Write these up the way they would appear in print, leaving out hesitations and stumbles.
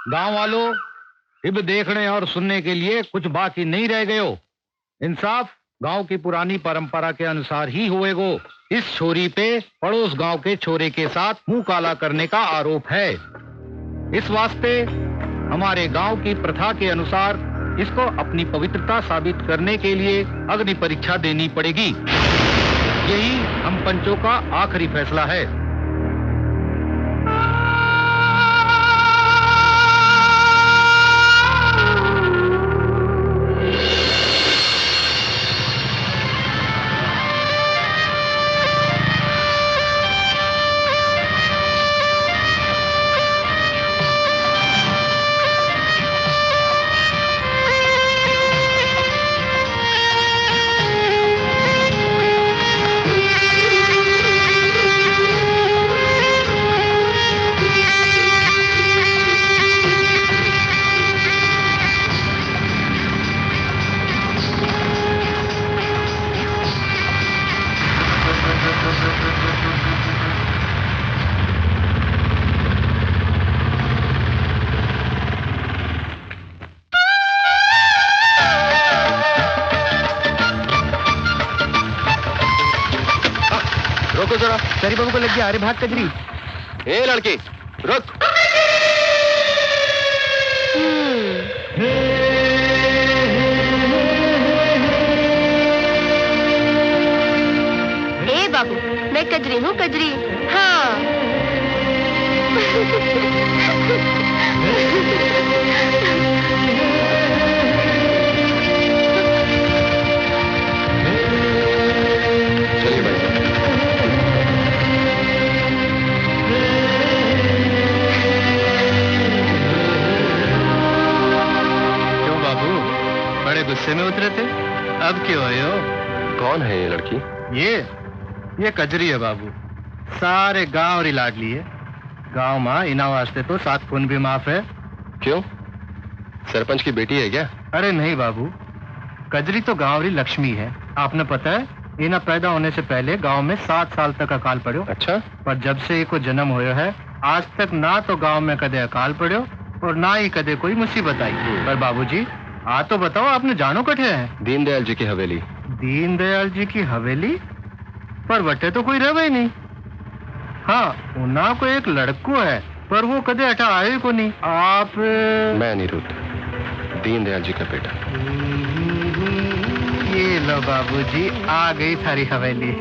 गांव वालों, अब देखने और सुनने के लिए कुछ बाकी नहीं रह गयो। इंसाफ गांव की पुरानी परंपरा के अनुसार ही होएगो। इस छोरी पे पड़ोस गांव के छोरे के साथ मुंह काला करने का आरोप है। इस वास्ते हमारे गांव की प्रथा के अनुसार इसको अपनी पवित्रता साबित करने के लिए अग्नि परीक्षा देनी पड़ेगी। यही हम पंचों का आखिरी फैसला है। रोको जरा, सरी बाबू को लग गया। अरे भाग कजरी। ए लड़की रुक। ए बाबू, मैं कजरी हूँ, कजरी। हाँ। चलिए भाई साहब। क्यों बाबू, बड़े गुस्से में उतरे थे? अब क्यों आए हो? कौन है ये लड़की? ये कजरी है बाबू। सारे गांव री लाडली है। गांव मां इना वास्ते तो 7 खून भी माफ है। क्यों, सरपंच की बेटी है क्या? अरे नहीं बाबू, कजरी तो गांव री लक्ष्मी है। आपने पता है, इना पैदा होने से पहले गांव में 7 साल तक अकाल पड़ो। अच्छा। पर जब से इको जन्म होयो है, आज तक ना तो गांव में कदे अकाल पड़ो और ना ही कदे कोई मुसीबत आई। पर बाबूजी, आ तो बताओ, आपने जानो कठे है? दीनदयाल जी की हवेली। दीनदयाल जी की हवेली? पर वटे तो कोई रहे नहीं। हाँ, उना को एक लड़को है, पर वो कदे हटा आए को नहीं। आप? मैं अनिरुद्ध, दीनदयाल जी का बेटा। ये लो बाबूजी, आ गई थारी हवेली।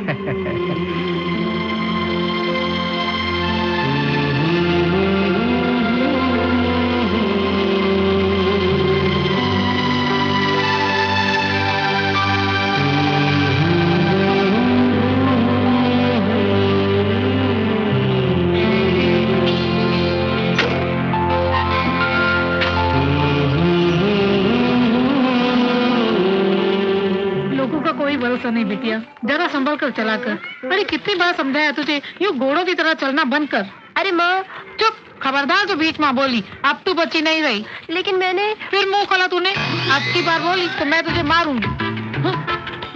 भरोसा नहीं बिटिया, जरा संभल कर चला कर। अरे कितनी बार समझाया तुझे, यूं घोड़ों की तरह चलना बंद कर। अरे माँ। चुप, खबरदार जो बीच में बोली। अब तू बच्ची नहीं रही। लेकिन मैंने। फिर मुंह खोला तूने। अब की बार बोली तो मैं तुझे मारूंगी।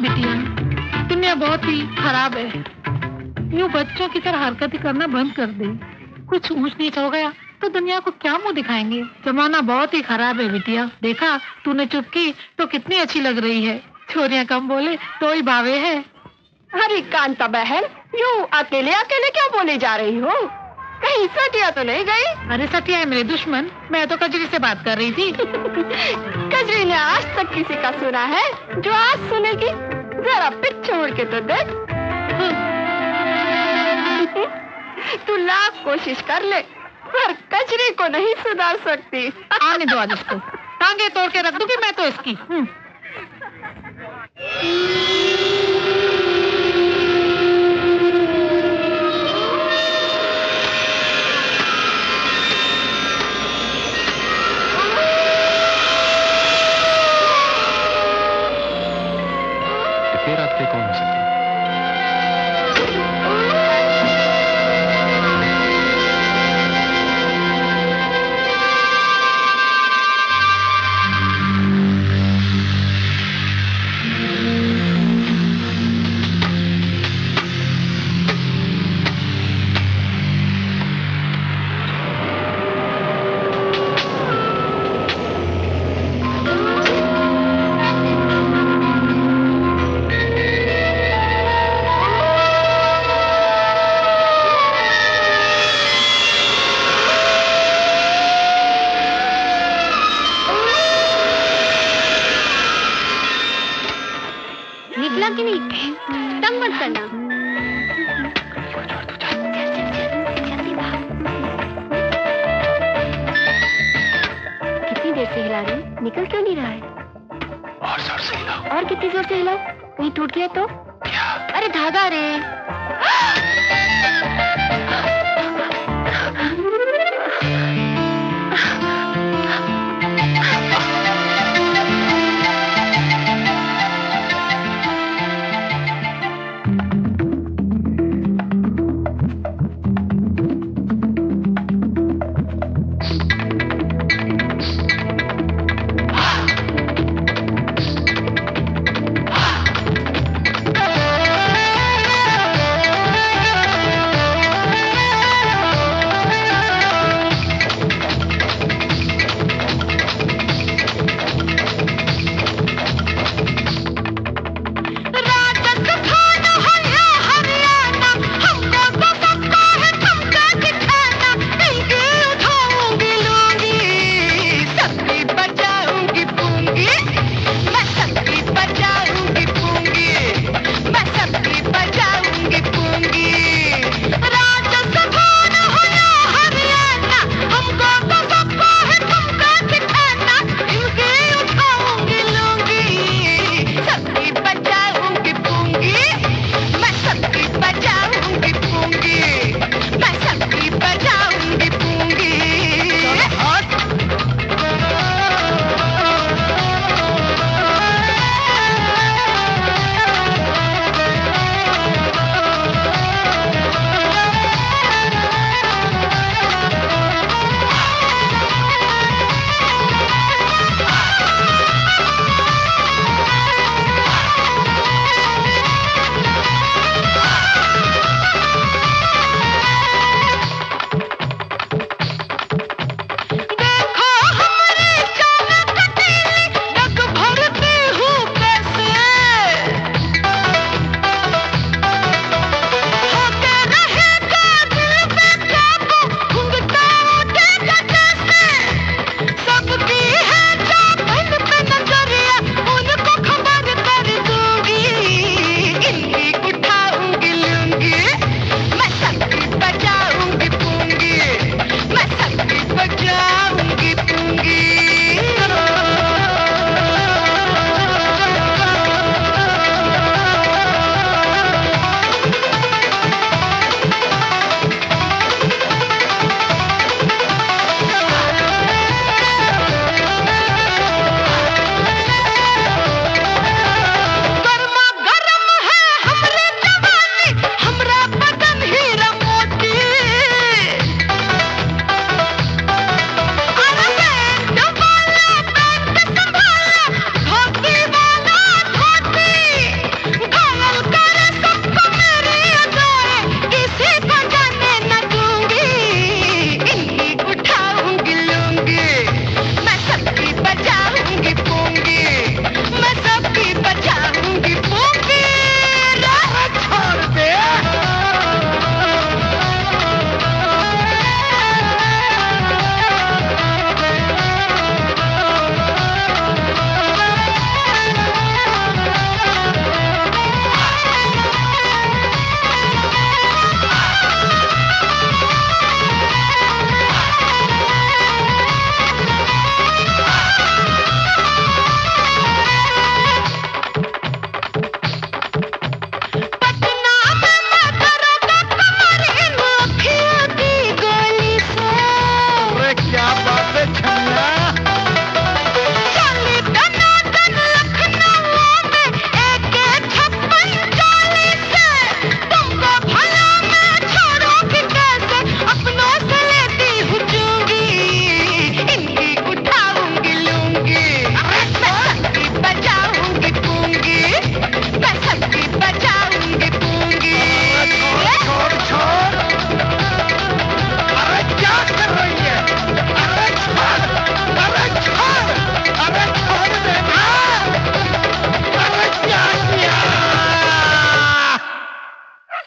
बिटिया, दुनिया बहुत ही खराब है। यूं बच्चों की तरह हरकतें करना बंद कर दे। कुछ ऊंच नीच हो गया तो दुनिया को क्या मुंह दिखाएंगे। जमाना बहुत ही खराब है बिटिया। देखा, तूने चुप की तो कितनी अच्छी लग रही है। छोरियां कम बोले तो ही भावे है। अरे कांता बहन, यूं अकेले अकेले क्या बोले जा रही हो? कहीं सटिया तो नहीं गई? अरे सटिया है मेरे दुश्मन, मैं तो कजरी से बात कर रही थी। कजरी ने आज तक किसी का सुना है जो आज सुनेगी? जरा पीछे मुड़ के तो देख। तू लाख कोशिश कर ले, पर कजरी को नहीं सुधार सकती। आने दो आज इसको, टांगे तोड़ के रख दूंगी मैं तो इसकी। इतनी रात के कौन हो सकता है? डाकिनी, तंग मत करना। जल्दी भाग। कितनी देर से हिला रही, निकल क्यों नहीं रहा है? और जोर से हिलाओ। और कितनी जोर से हिलाओ, कहीं टूट गया तो? क्या? अरे धागा रे।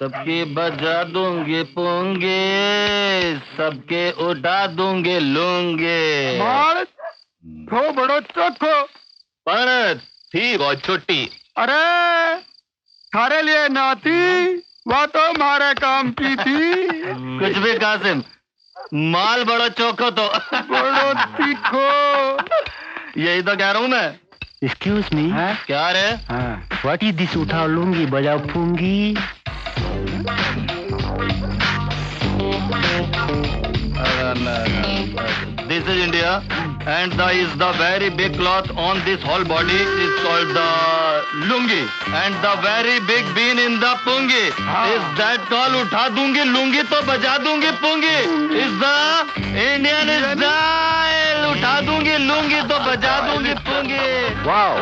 सबके बजा दूंगे पोंगे, सबके उड़ा दूंगे लूंगे। थो बड़ो चोखो पण थी बहुत छोटी। अरे थारे लिए नाती, वो तो हमारे काम की थी। कुछ भी कासिम, माल बड़ा चौको तो बड़ो तीखो। यही तो कह रहा हूँ मैं। एक्सक्यूज मी, क्या रे? What is this? उठा लूंगी बजा फूंगी। This is India, and the very big cloth on this whole body is called the lungi, and the very big bean in the pungi is that called उठा दूंगी लूंगी तो बजा दूंगी pungi is the Indian style। उठा दूंगी लूंगी तो बजा दूंगी pungi। वाओ,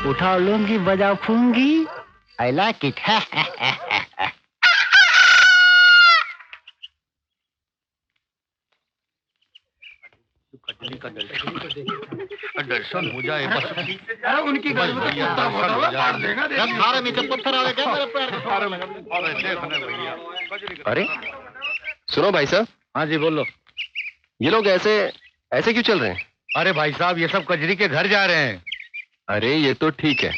उठा लूंगी बजा फूंगी। I like it। दर्शन हो जाए बस। उनकी अरे सुनो भाई साहब। हाँ जी बोलो। ये लोग ऐसे ऐसे क्यों चल रहे हैं? अरे भाई साहब, ये सब कजरी के घर जा रहे हैं। अरे ये तो ठीक है,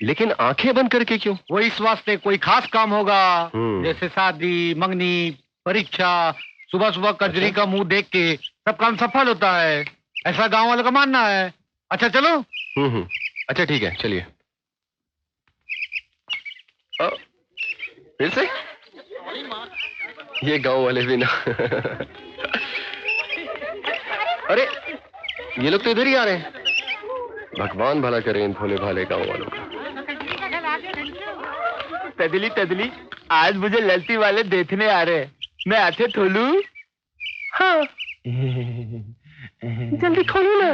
लेकिन आंखें बंद करके क्यों? वो इस वास्ते कोई खास काम होगा, हम्म। जैसे शादी, मंगनी, परीक्षा। सुबह सुबह कजरी का मुंह देख के सब काम सफल होता है, ऐसा गांव वालों का मानना है। अच्छा चलो। अच्छा ठीक है, चलिए। फिर से ये गांव वाले भी ना। अरे ये लोग तो इधर ही आ रहे हैं। भगवान भला करे इन भोले भाले गांव वालों का। तदली तदली, आज मुझे ललती वाले देखने आ रहे हैं। मैं आते थोलू। हाँ जल्दी खोलो ना।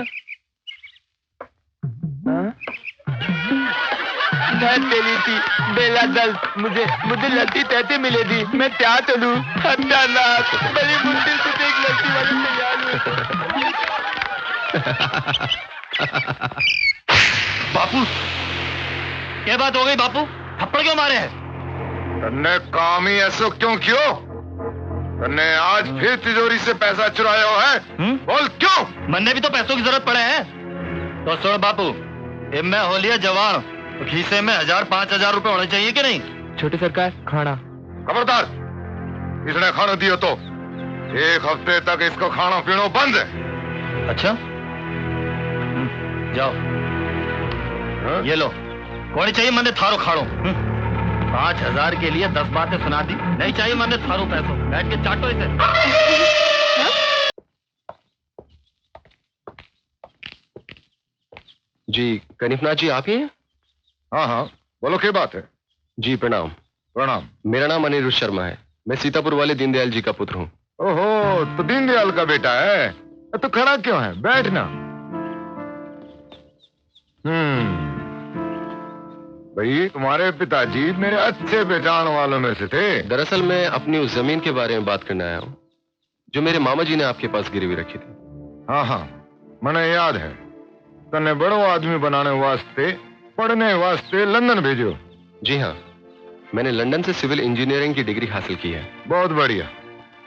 तेली थी बेला दल, मुझे ललती तहते मिले थी। मैं क्या चलू? बड़ी मुश्किल से एक लड़की वाले तैयार हुए। बापू, क्या बात हो गई बापू? थप्पड़ क्यों मारे हैं? तन्ने काम ही ऐसा क्यों कियो? तन्ने आज फिर तिजोरी से पैसा चुराया हो है? बोल क्यों? मन्ने भी तो पैसों की जरूरत पड़े हैं। तो सुन बापू, मैं हो लिया जवान, तो खीसे में 1000-5000 रुपए होने चाहिए कि नहीं? छोटे सरकार, खाना। खबरदार, इसने खाना दियो तो 1 हफ्ते तक इसको खाना पीना बंद है। अच्छा जाओ। हाँ? ये लो, कौन चाहिए मैंने थारो खाड़ो। 5000 के लिए 10 बातें सुना दी। नहीं चाहिए मैंने थारो पैसों। बैठ के चाटो इसे। जी कनिफनाथ जी, आप ही हैं? हाँ हाँ बोलो, क्या बात है? जी प्रणाम। प्रणाम। मेरा नाम अनिरुद्ध शर्मा है। मैं सीतापुर वाले दीनदयाल जी का पुत्र हूँ। ओहो, तो दीनदयाल का बेटा है। तो खड़ा क्यों है? बैठना। भाई तुम्हारे पिताजी मेरे अच्छे पहचान वालों में से थे। दरअसल मैं अपनी उस जमीन के बारे में बात करने आया हूँ जो मेरे मामा जी ने आपके पास गिरवी रखी थी। हाँ हाँ मैंने याद है। तन्ने बड़ो आदमी बनाने वास्ते, पढ़ने वास्ते लंदन भेजो। जी हाँ, मैंने लंदन से सिविल इंजीनियरिंग की डिग्री हासिल की है। बहुत बढ़िया।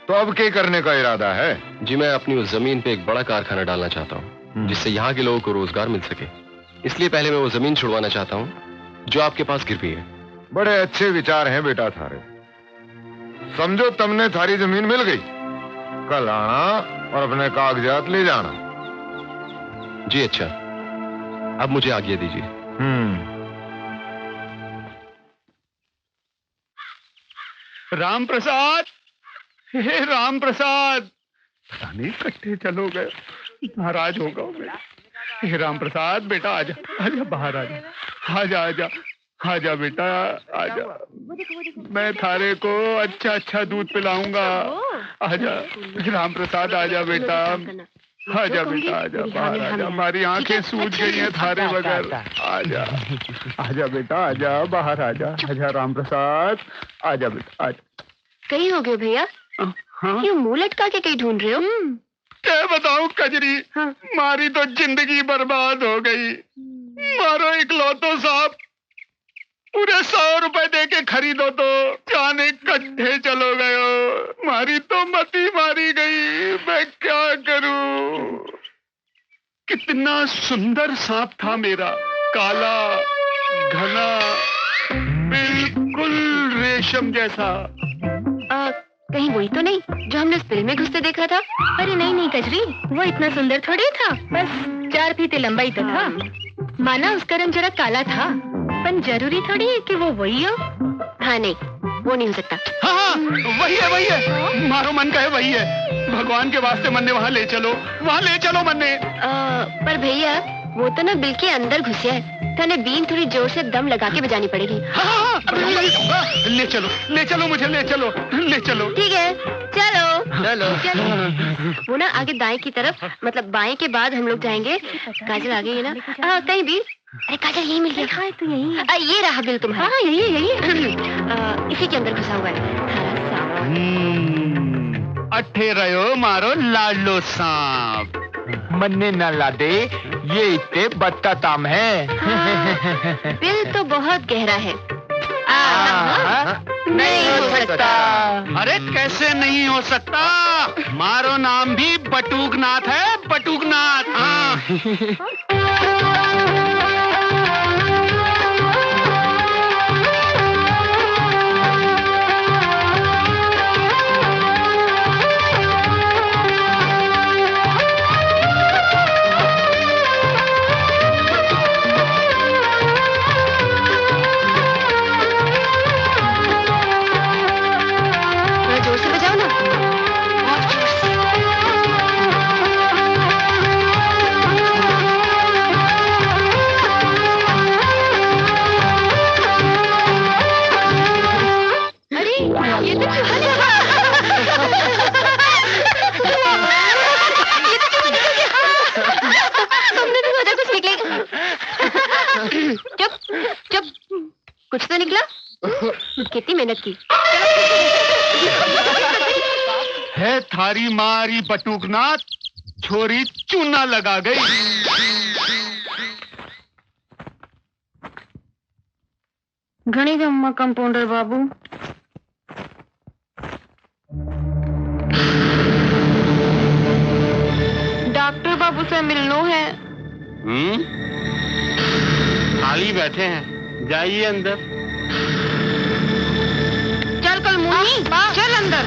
तो अब क्या करने का इरादा है? जी मैं अपनी उस जमीन पे एक बड़ा कारखाना डालना चाहता हूँ जिससे यहाँ के लोगों को रोजगार मिल सके। इसलिए पहले मैं वो जमीन छुड़वाना चाहता हूँ जो आपके पास गिरवी है। बड़े अच्छे विचार हैं बेटा थारे। समझो तुमने थारी जमीन मिल गई, कल आना और अपने कागजात ले जाना। जी अच्छा, अब मुझे आज्ञा दीजिए। राम प्रसाद, हे राम प्रसाद, पता नहीं कट्टे चलो गए, नाराज होगा मैं। हे राम प्रसाद बेटा, आजा आजा, बाहर आजा, आजा आजा आजा बेटा आजा। मैं थारे को अच्छा अच्छा दूध पिलाऊंगा। आजा राम प्रसाद, आजा बेटा, आजा बेटा, आजा बाहर आजा। हमारी आंखें सूज गई हैं थारे बगैर। आजा आजा बेटा, आजा बाहर आजा। आजा राम प्रसाद, आजा बेटा आजा। कहीं हो गए भैया? हाँ? क्यों मुंह लटका के कहीं ढूंढ रहे हो? क्या बताऊं कजरी, हाँ। मारी तो जिंदगी बर्बाद हो गई। मारो इकलौतो साहब, पूरे 100 रुपए दे के खरीदो तो जाने कट्ठे चलो गए हो। मारी तो मती मारी गई, मैं क्या करूं? कितना सुंदर सांप था मेरा, काला घना रेशम जैसा। कहीं वही तो नहीं जो हमने उस फिल्म में घुसते देखा था? अरे नहीं नहीं कजरी, वो इतना सुंदर थोड़ी था, बस 4 फीट लंबा ही तो था। माना उसका रंग जरा काला था, पर जरूरी थोड़ी है कि वो वही हो। हाँ नहीं, वो नहीं हो सकता। हाँ वही है, मारो मन का है वही है। भगवान के वास्ते मन्ने वहाँ ले चलो मन्ने। पर भैया वो तो ना बिल के अंदर घुसे है, तो बीन थोड़ी जोर से दम लगा के बजानी पड़ेगी। हाँ, ले चलो मुझे ले चलो। ठीक है चलो। वो ना आगे दाएं की तरफ, मतलब बाएं के बाद हम लोग जाएंगे। काजल आ गई है ना? कहीं बिल? अरे काजल यही मिल गया। हाँ तो यही। ये रहा बिल तुम्हारा। हाँ यही इसी के अंदर घुसा हुआ है। अठे रहो मारो लाडलो सांप। मन्ने न लादे, ये इतने बत्ताताम है। बिल तो बहुत गहरा है। नहीं हो सकता। अरे कैसे नहीं हो सकता? मारो नाम भी बटुकनाथ है, बटुकनाथ। चुप, कुछ तो निकला। कितनी मेहनत की है थारी मारी बटुकनाथ, छोरी चूना लगा गई। घणी गम्मा कंपाउंडर बाबू। डॉक्टर बाबू से मिलनो है। खाली बैठे हैं, जाइए अंदर। चल कल मुन्नी, चल अंदर।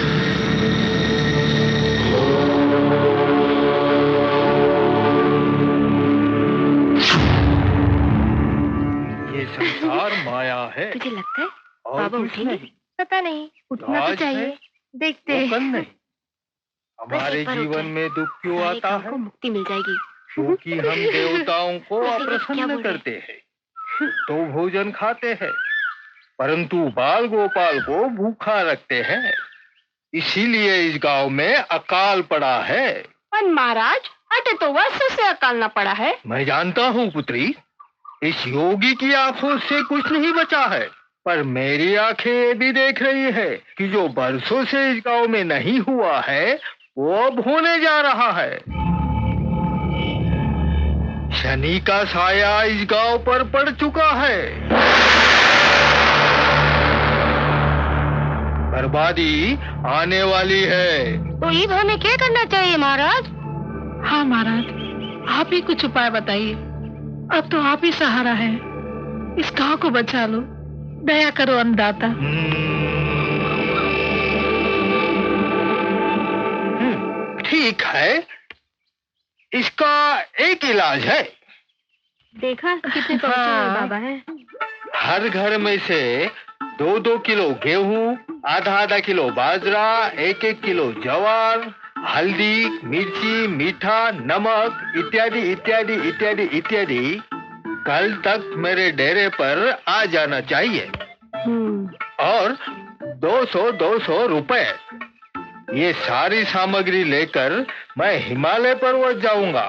ये संसार माया है। तुझे लगता है और बाबा कुछ उठेंगे? नहीं। पता नहीं, उठना तो आज चाहिए। है, देखते हैं। कल नहीं। हमारे एक बार जीवन उठे, में दुख क्यों सारे आता काम है? को मुक्ति मिल जाएगी। क्योंकि हम देवताओं को क्या अप्रसन्न बोल रहे? करते हैं, तो भोजन खाते हैं, परंतु बाल गोपाल को भूखा रखते हैं। इसीलिए इस गांव में अकाल पड़ा है। पर महाराज, अटे तो वर्षों से अकाल न पड़ा है। मैं जानता हूँ पुत्री, इस योगी की आंखों से कुछ नहीं बचा है, पर मेरी आंखें ये भी देख रही है कि जो बरसों से इस गांव में नहीं हुआ है वो अब होने जा रहा है। शनि का साया इस गांव पर पड़ चुका है। बर्बादी आने वाली है। तो ये हमें क्या करना चाहिए महाराज? हाँ महाराज, आप ही कुछ उपाय बताइए। अब तो आप ही सहारा है, इस गांव को बचा लो। दया करो अन्नदाता। ठीक है, इसका एक इलाज है। देखा कितने पहुंचे हुए बाबा हैं। हर घर में से 2-2 किलो गेहूं, आधा किलो बाजरा, 1-1 किलो ज्वार, हल्दी, मिर्ची, मीठा, नमक इत्यादि इत्यादि इत्यादि इत्यादि कल तक मेरे डेरे पर आ जाना चाहिए। और 200 रुपए। ये सारी सामग्री लेकर मैं हिमालय पर्वत जाऊंगा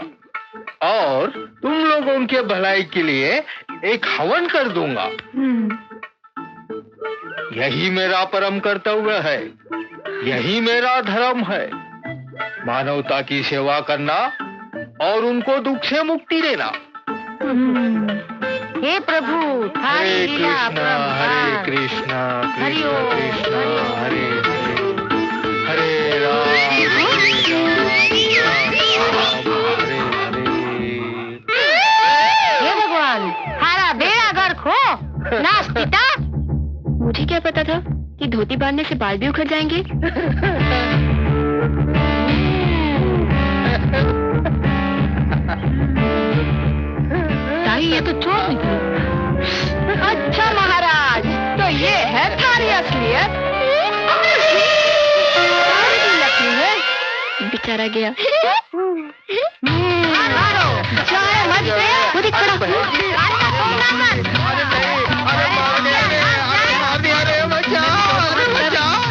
और तुम लोगों के भलाई के लिए एक हवन कर दूंगा। यही मेरा परम कर्तव्य है, यही मेरा धर्म है। मानवता की सेवा करना और उनको दुख से मुक्ति देना। हे प्रभु, हरे कृष्णा हरे कृष्णा कृष्ण कृष्ण हरे हरे, हरे राम हरे हरे। हे भगवान, हारा बेड़ा घर खो नाश पिता। मुझे क्या पता था कि धोती बांधने से बाल भी उखड़ जाएंगे। ताई ये तो चोर निकली। अच्छा महाराज, तो ये है थारी असलियत। लगती है बेचारा गया। वो देख खड़ा।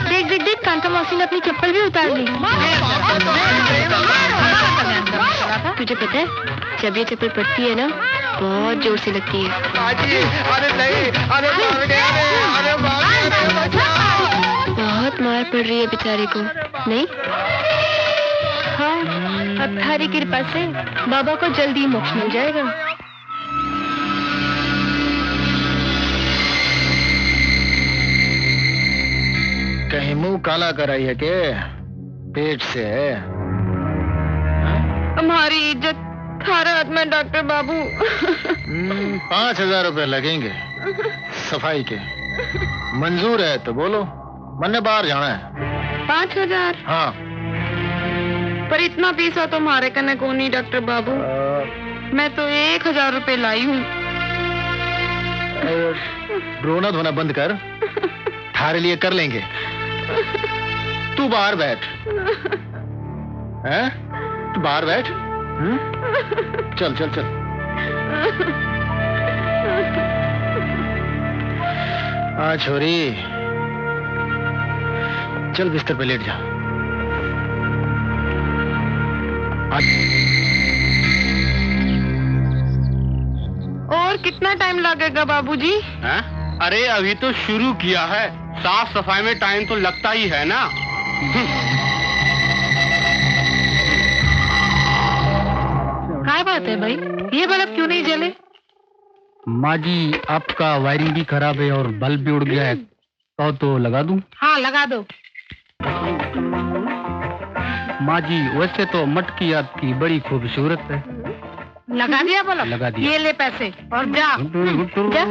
देख देख देख, कांता मौसी ने अपनी चप्पल भी उतार ली। तुझे पता है, जब ये चप्पल पड़ती है ना, बहुत जोर से लगती है। बहुत मार पड़ रही है बेचारे को, नहीं? हाँ, अब थारी कृपा से बाबा को जल्दी मोक्ष मिल जाएगा। कहीं मुंह काला कराई है के पेट से है? हमारी इज्जत थारा हाथ में डॉक्टर बाबू। 5,000 रुपए लगेंगे सफाई के। मंजूर है तो बोलो, मैंने बाहर जाना है। 5,000? हाँ। पर इतना पैसा तो हमारे कने को नहीं डॉक्टर बाबू। मैं तो 1,000 रुपए लाई हूँ। रोना धोना बंद कर, थारे लिए कर लेंगे। तू बाहर बैठ। हैं? तू बाहर बैठ। चल चल चल। हाँ छोरी, चल बिस्तर पे लेट जा। और कितना टाइम लगेगा बाबूजी? हैं? अरे अभी तो शुरू किया है, साफ सफाई में टाइम तो लगता ही है ना। क्या बात है भाई, ये बल्ब क्यों नहीं जले? माँ जी, आपका वायरिंग भी खराब है और बल्ब भी उड़ गया है, तो लगा दूं? हाँ लगा दो। माँ जी, वैसे तो मटकी आपकी बड़ी खूबसूरत है। लगा दिया बल्ब? लगा दिया। ये ले पैसे और जा। जा।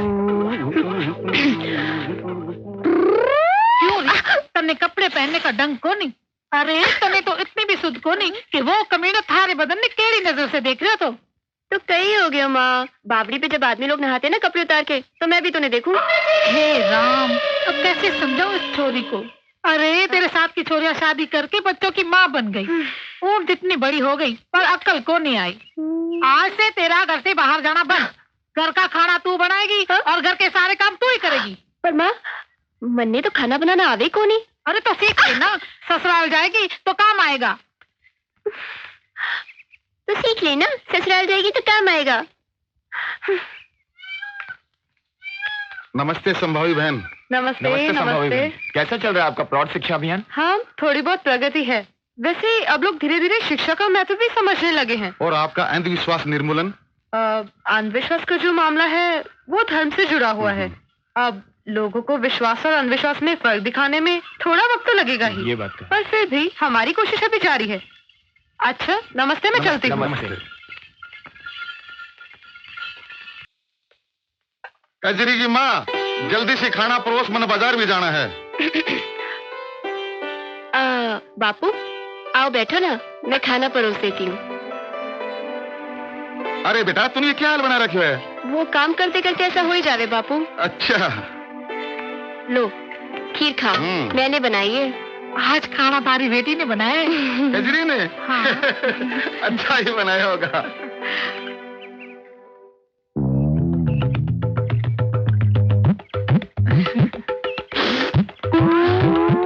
क्यों तने कपड़े पहनने का ढंग को नहीं? अरे तने तो इतनी भी सुध को नहीं कि वो कमीना थारे बदन ने केड़ी नजर से देख रहे हो। तो कई हो गया माँ, बावड़ी पे जब आदमी लोग नहाते ना कपड़े उतार के, तो मैं भी तो नहीं देखूं। हे राम, अब कैसे समझाऊं इस छोरी को? अरे तेरे साथ की छोरियां शादी करके बच्चों की माँ बन गई, ऊँट जितनी बड़ी हो गई पर अक्ल को नहीं आई। आज से तेरा घर से बाहर जाना बंद। घर का खाना तू बनाएगी और घर के सारे काम तू ही करेगी। पर माँ, मन्ने तो खाना बनाना आवे को नहीं। अरे तो सीख लेना, ससुराल जाएगी तो काम आएगा। तो सीख लेना, ससुराल जाएगी तो काम आएगा। नमस्ते संभावी बहन। नमस्ते नमस्ते। कैसा चल रहा है आपका प्लॉट शिक्षा अभियान? हाँ, थोड़ी बहुत प्रगति है। वैसे अब लोग धीरे धीरे शिक्षा का महत्व भी समझने लगे हैं। और आपका अंधविश्वास निर्मूलन? अंधविश्वास का जो मामला है वो धर्म से जुड़ा हुआ है। अब लोगों को विश्वास और अंधविश्वास में फर्क दिखाने में थोड़ा वक्त तो लगेगा ही। ये बात है। पर फिर भी हमारी कोशिश अभी जारी है। अच्छा नमस्ते, मैं चलती हूँ। कजरी की माँ, जल्दी से खाना परोस, मन बाजार भी जाना है। बापू आओ बैठो ना, मैं खाना परोस देती हूँ। अरे बेटा, तूने क्या हाल बना रखे है? वो काम करते करते ऐसा हो ही जावे बापू। अच्छा, लो खीर खाओ, मैंने बनाई है। आज खाना तारी बेटी ने बनाया है। कजरी ने? हाँ। अच्छा ही बनाया होगा।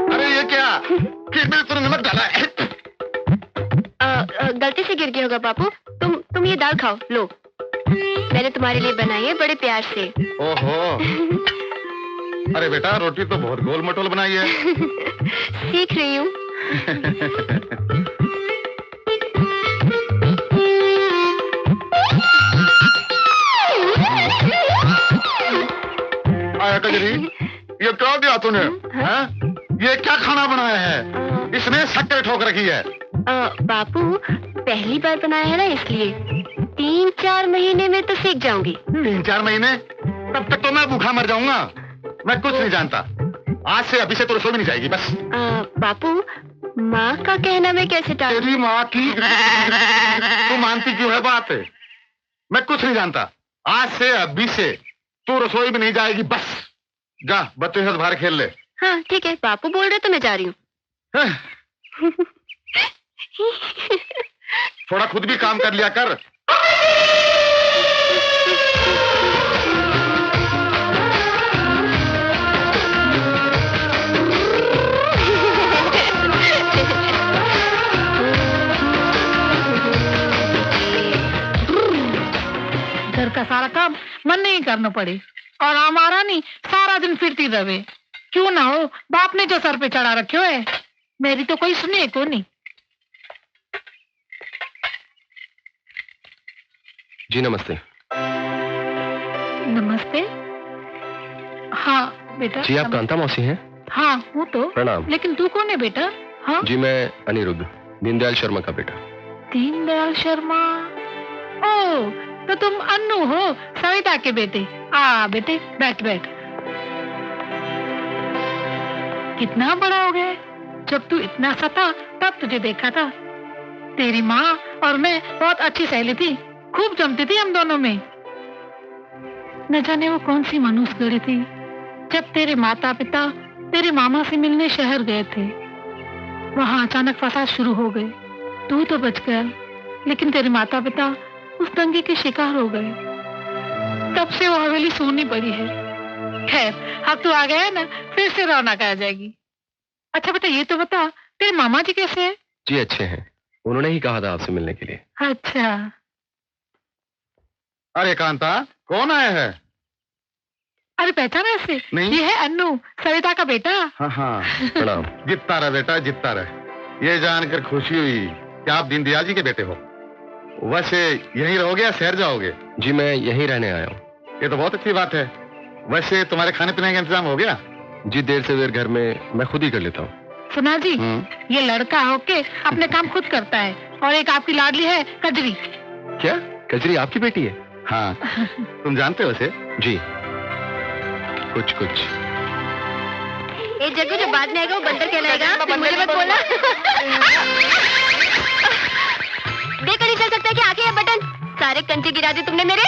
अरे ये क्या, खीर में तूने नमक डाला है? गलती से गिर गया होगा बापू। तुम ये दाल खाओ, लो मैंने तुम्हारे लिए बनाई है बड़े प्यार से। ओहो, अरे बेटा, रोटी तो बहुत गोल मटोल बनाई है। सीख रही हूँ। आया कजरी, ये क्या दिया तूने? हाँ? ये क्या खाना बनाया है? इसने शक्कर ठोक रखी है। बापू पहली बार बनाया है ना, इसलिए 3-4 महीने में तो सीख जाऊंगी। 3-4 महीने? तब तक तो मैं भूखा मर जाऊंगा। मैं कुछ नहीं जानता। आज से अभी से तो रसोई में नहीं जाएगी बस। बापू, माँ का कहना मैं कैसे टालूं? तेरी माँ की तू मानती क्यों है बात? मैं कुछ नहीं जानता। आज से अभी से तू रसोई में नहीं जाएगी बस। जा बच्चों के साथ बाहर खेल ले। हाँ ठीक है, बापू बोल रहे तो मैं जा रही हूँ। थोड़ा खुद भी काम कर लिया कर। घर का सारा काम मन नहीं करना पड़े और हमारा नहीं सारा दिन फिरती रहे। क्यों ना हो, बाप ने जो सर पे चढ़ा रखे है, मेरी तो कोई सुने को नहीं। जी नमस्ते। नमस्ते। हाँ बेटा। जी आप कांता मौसी हैं? हाँ हूँ तो। प्रणाम। लेकिन तू कौन है बेटा? हाँ जी मैं अनिरुद्ध, दीनदयाल शर्मा का बेटा। दीनदयाल शर्मा? ओ तो तुम अन्नू हो, सविता के बेटे। आ बेटे बैठ बैठ। कितना बड़ा हो गया। जब तू इतना सा था तब तुझे देखा था। तेरी माँ और मैं बहुत अच्छी सहेली थी, खूब जमती थी हम दोनों में। न जाने वो कौन सी मनुष्य गढ़ी थी जब तेरे माता पिता तेरे मामा से मिलने शहर गए थे। वहां अचानक फसाद शुरू हो गए। तू तो बच गया, लेकिन तेरे माता पिता उस दंगे के शिकार हो गए। तब से वो हवेली सोनी पड़ी है। खैर अब तू आ गया है ना, फिर से रौनक आ जाएगी। अच्छा बेटा ये तो बता, तेरे मामा जी कैसे हैं? जी अच्छे हैं, उन्होंने ही कहा था आपसे मिलने के लिए। अच्छा। अरे कांता, कौन आया है? अरे पहचाना ऐसे? नहीं। ये है अन्नू, सविता का बेटा। हाँ हाँ प्रणाम। जितना रहे बेटा जितना रहे। ये जानकर खुशी हुई कि आप दीनदयाल जी के बेटे हो। वैसे यहीं रहोगे या शहर जाओगे? जी मैं यहीं रहने आया हूँ। ये तो बहुत अच्छी बात है। वैसे तुम्हारे खाने पीने का इंतजाम हो गया? जी देर से देर घर में मैं खुद ही कर लेता हूँ। सुना जी, ये लड़का होके अपने काम खुद करता है। और एक आपकी लाडली है कजरी। क्या कजरी आपकी बेटी है? हाँ तुम जानते हो उसे? जी कुछ कुछ। एक जग्गू जो बाद में आएगा वो बंदर कहलाएगा। मुझे मत बोला। देखकर नहीं चल सकता कि आगे ये बटन सारे कंचे गिरा दी तुमने मेरे।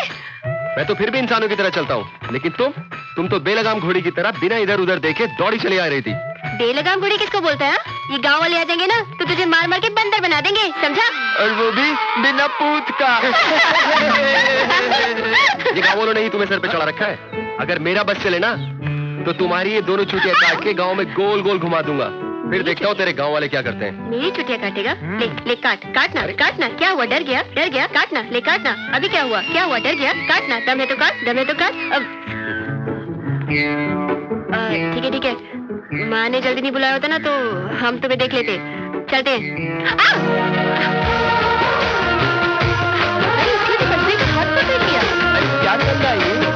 मैं तो फिर भी इंसानों की तरह चलता हूँ, लेकिन तुम तो बेलगाम घोड़ी की तरह बिना इधर उधर देखे दौड़ी चली आ रही थी। बेलगाम घोड़ी किसको बोलता है? ये गांव वाले आ जाएंगे ना तो तुझे मार मार के बंदर बना देंगे, समझा? और वो भी बिना पूत का। ये गाँव वालों ने ही तुम्हें सर पे चढ़ा रखा है। अगर मेरा बस चले ना तो तुम्हारी ये दोनों चुटिया काट के गाँव में गोल गोल घुमा दूंगा। फिर देखता हूँ तेरे गाँव वाले क्या करते हैं। मेरी चुटिया काटेगा? ले ले काट, काटना काटना। क्या हुआ, डर गया? डर गया? काटना, ले काटना। अभी क्या हुआ? क्या हुआ? डर गया? काटना। दम है तो काट, दम है तो काट। अब ठीक है ठीक है। माँ ने जल्दी नहीं बुलाया होता ना तो हम तुम्हें देख लेते। चलते हैं। हाथ पकड़ लिया। क्या कर रहा है ये?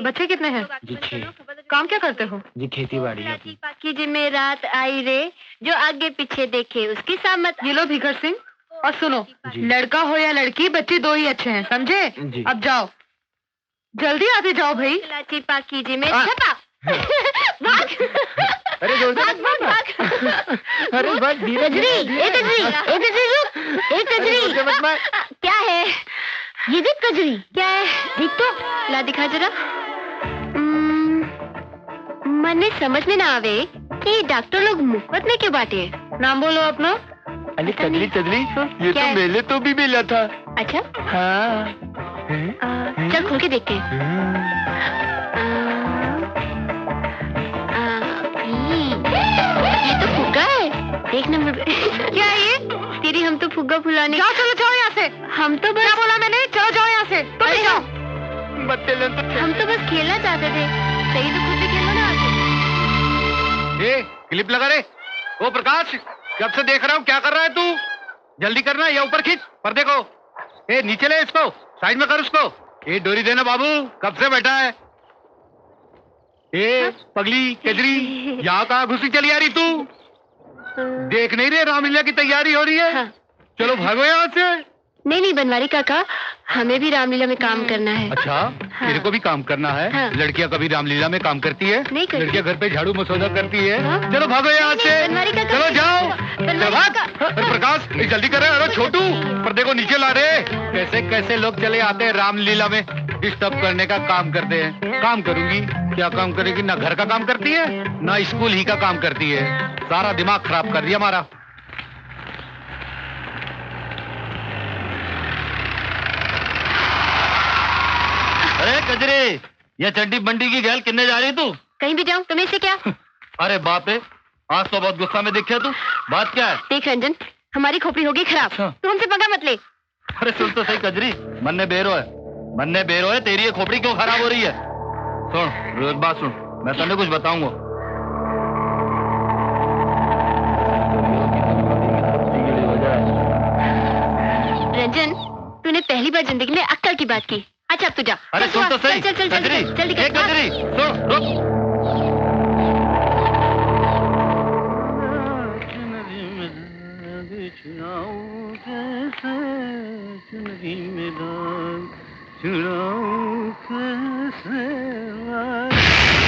बच्चे कितने हैं? जी 6। काम क्या करते हो? जी खेती बाड़ी है। की जिम्मेरात आई रे, जो आगे पीछे देखे उसकी सामत। ये लो भीखर सिंह, और सुनो, लड़का हो या लड़की, बच्चे दो ही अच्छे हैं, समझे? जी। अब जाओ, जल्दी आते जाओ भाई। लाची पाकी जी में छपा। भाग। अरे जोर से भाग भाग भाग। अरे बस धीरे कजरी, एक कजरी, एक कजरी रुक, एक कजरी। क्या है ये? देख कजरी क्या है, देख तो, ला दिखा जरा। मने समझ में ना आवे कि डॉक्टर लोग मुफ्त में क्यों बांटे। नाम बोलो अपना। अरे कजरी कजरी, ये क्या तो है? मेले तो भी मिला था। अच्छा हाँ। चल खोल के देखते हैं। ये तो फुग्गा है, देख नंबर। क्या है ये? तेरी हम तो फुग्गा फुलाने। जाओ, चलो जाओ यहाँ से। हम तो बस। क्या बोला मैंने? चलो जाओ यहाँ से। तुम भी जाओ। हम तो बस खेलना चाहते थे। सही तो खुद भी खेलो ना आगे। ए, क्लिप लगा रे। ओ प्रकाश, कब से देख रहा हूँ, क्या कर रहा है तू? जल्दी करना, या ऊपर खींच पर्दे को। ए नीचे ले इसको, साइड में कर उसको। ए डोरी देना बाबू, कब से बैठा है? ए पगली कजरी, यहाँ कहाँ घुसी चली आ रही तू? देख नहीं रहे रामलीला की तैयारी हो रही है? हाँ। चलो भागो यहाँ से। नहीं नहीं बनवारी काका, हमें भी रामलीला में काम करना है। अच्छा, हाँ। तेरे को भी काम करना है? हाँ। लड़कियाँ कभी रामलीला में काम करती है? नहीं करती। लड़कियाँ घर पे झाड़ू मसौदा करती है। हाँ। चलो भागो यहाँ नहीं, से। बनवारी काका, चलो जाओ। बनवारी चल भाग। काका। अरे प्रकाश जल्दी करे। अरे छोटू पर्दे को नीचे ला रे। कैसे कैसे लोग चले आते हैं रामलीला में, डिस्टर्ब करने का काम करते हैं। काम करूंगी? क्या काम करेगी? ना घर का काम करती है ना स्कूल ही का काम करती है। सारा दिमाग खराब कर दिया हमारा। अरे कजरी, ये चड्डी बंडी की गैल किन्ने जा रही तू? कहीं भी जाऊं तुम्हें से क्या? अरे बाप रे, आज तो बहुत गुस्सा में दिखे तू। बात क्या है? देख रंजन, हमारी खोपड़ी होगी खराब। अच्छा। तू हमसे पंगा मत ले। अरे सुन तो सही कजरी, मन्ने बेरो है। तेरी ये खोपड़ी क्यों खराब हो रही है? सुन एक बात सुन, मैं तुम्हें कुछ बताऊंगा। रंजन, तूने पहली बार जिंदगी में अक्कल की बात की। अच्छा अब तू जा। अरे चल, सुन तो चल, सही चल, चल, चल, कजरी, चल, जल्दी ए कर। कजरी, सुन रुक।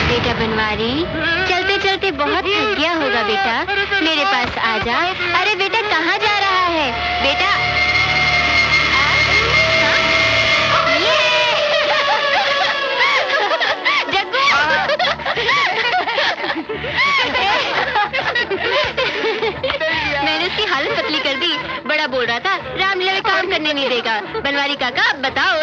बेटा बनवारी, चलते चलते बहुत थक गया होगा बेटा, मेरे पास आ जा। अरे बेटा कहाँ जा रहा है बेटा? जग्गू! मैंने उसकी हालत पतली कर दी। बड़ा बोल रहा था रामलीला में काम करने नहीं देगा। बनवारी काका अब बताओ।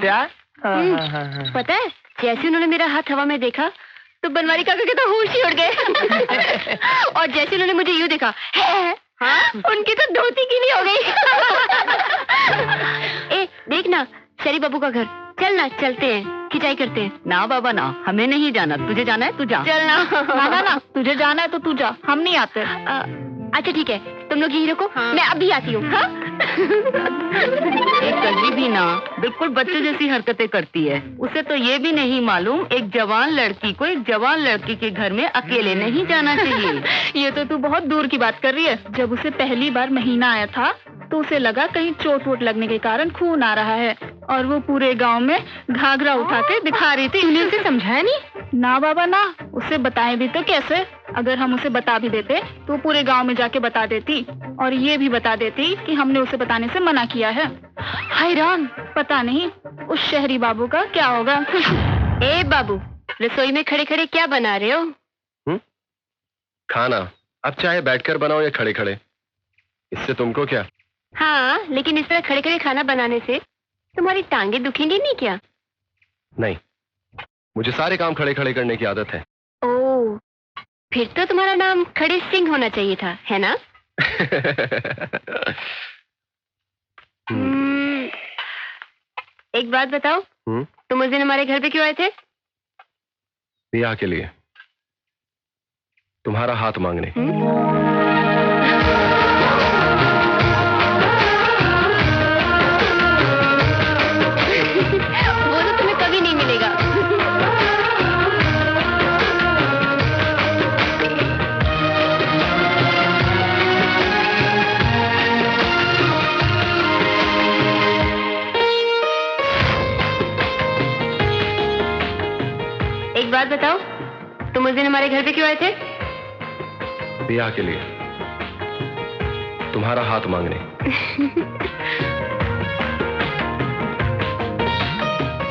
क्या? पता है, जैसे उन्होंने मेरा हाथ हवा में देखा तो बनवारी काका के तो होश ही उड़ गए। और जैसे उन्होंने मुझे यूं देखा, हाँ? उनकी तो धोती गीली हो गई। ए देखना, शरी बाबू का घर। चल ना, चलते हैं, खिंचाई करते हैं। ना बाबा ना, हमें नहीं जाना। तुझे जाना है तू जा। चलना। ना ना, तुझे जाना है तो तू जा, हम नहीं आते। अच्छा ठीक है, तुम लोग यहीं रुको। हाँ। मैं अभी आती हूँ। हाँ? एक कभी भी ना, बिल्कुल बच्चे जैसी हरकतें करती है। उसे तो ये भी नहीं मालूम एक जवान लड़की को एक जवान लड़की के घर में अकेले नहीं जाना चाहिए। ये तो तू बहुत दूर की बात कर रही है। जब उसे पहली बार महीना आया था तो उसे लगा कहीं चोट वोट लगने के कारण खून आ रहा है, और वो पूरे गांव में घाघरा उठा के दिखा रही थी। तूने उसे समझाया नहीं? ना बाबा ना, उसे बताए भी तो कैसे? अगर हम उसे बता भी देते तो वो पूरे गांव में जाके बता देती, और ये भी बता देती कि हमने उसे बताने से मना किया है। हैरान, पता नहीं उस शहरी बाबू का क्या होगा। ए बाबू, रसोई में खड़े खड़े क्या बना रहे हो? खाना। अब चाहे बैठकर बनाओ या खड़े खड़े, इससे तुमको क्या? हाँ, लेकिन इस तरह खड़े खड़े खाना बनाने से तुम्हारी टांगे दुखेंगी नहीं क्या? नहीं, मुझे सारे काम खड़े खड़े करने की आदत है। ओह, फिर तो तुम्हारा नाम खड़े सिंह होना चाहिए था, है ना? एक बात बताओ, तुम उस दिन हमारे घर पे क्यों आए थे? ब्याह के लिए, तुम्हारा हाथ मांगने। वो तो तुम्हें कभी नहीं मिलेगा। एक बात बताओ, तुम उस दिन हमारे घर पे क्यों आए थे? ब्याह के लिए, तुम्हारा हाथ मांगने।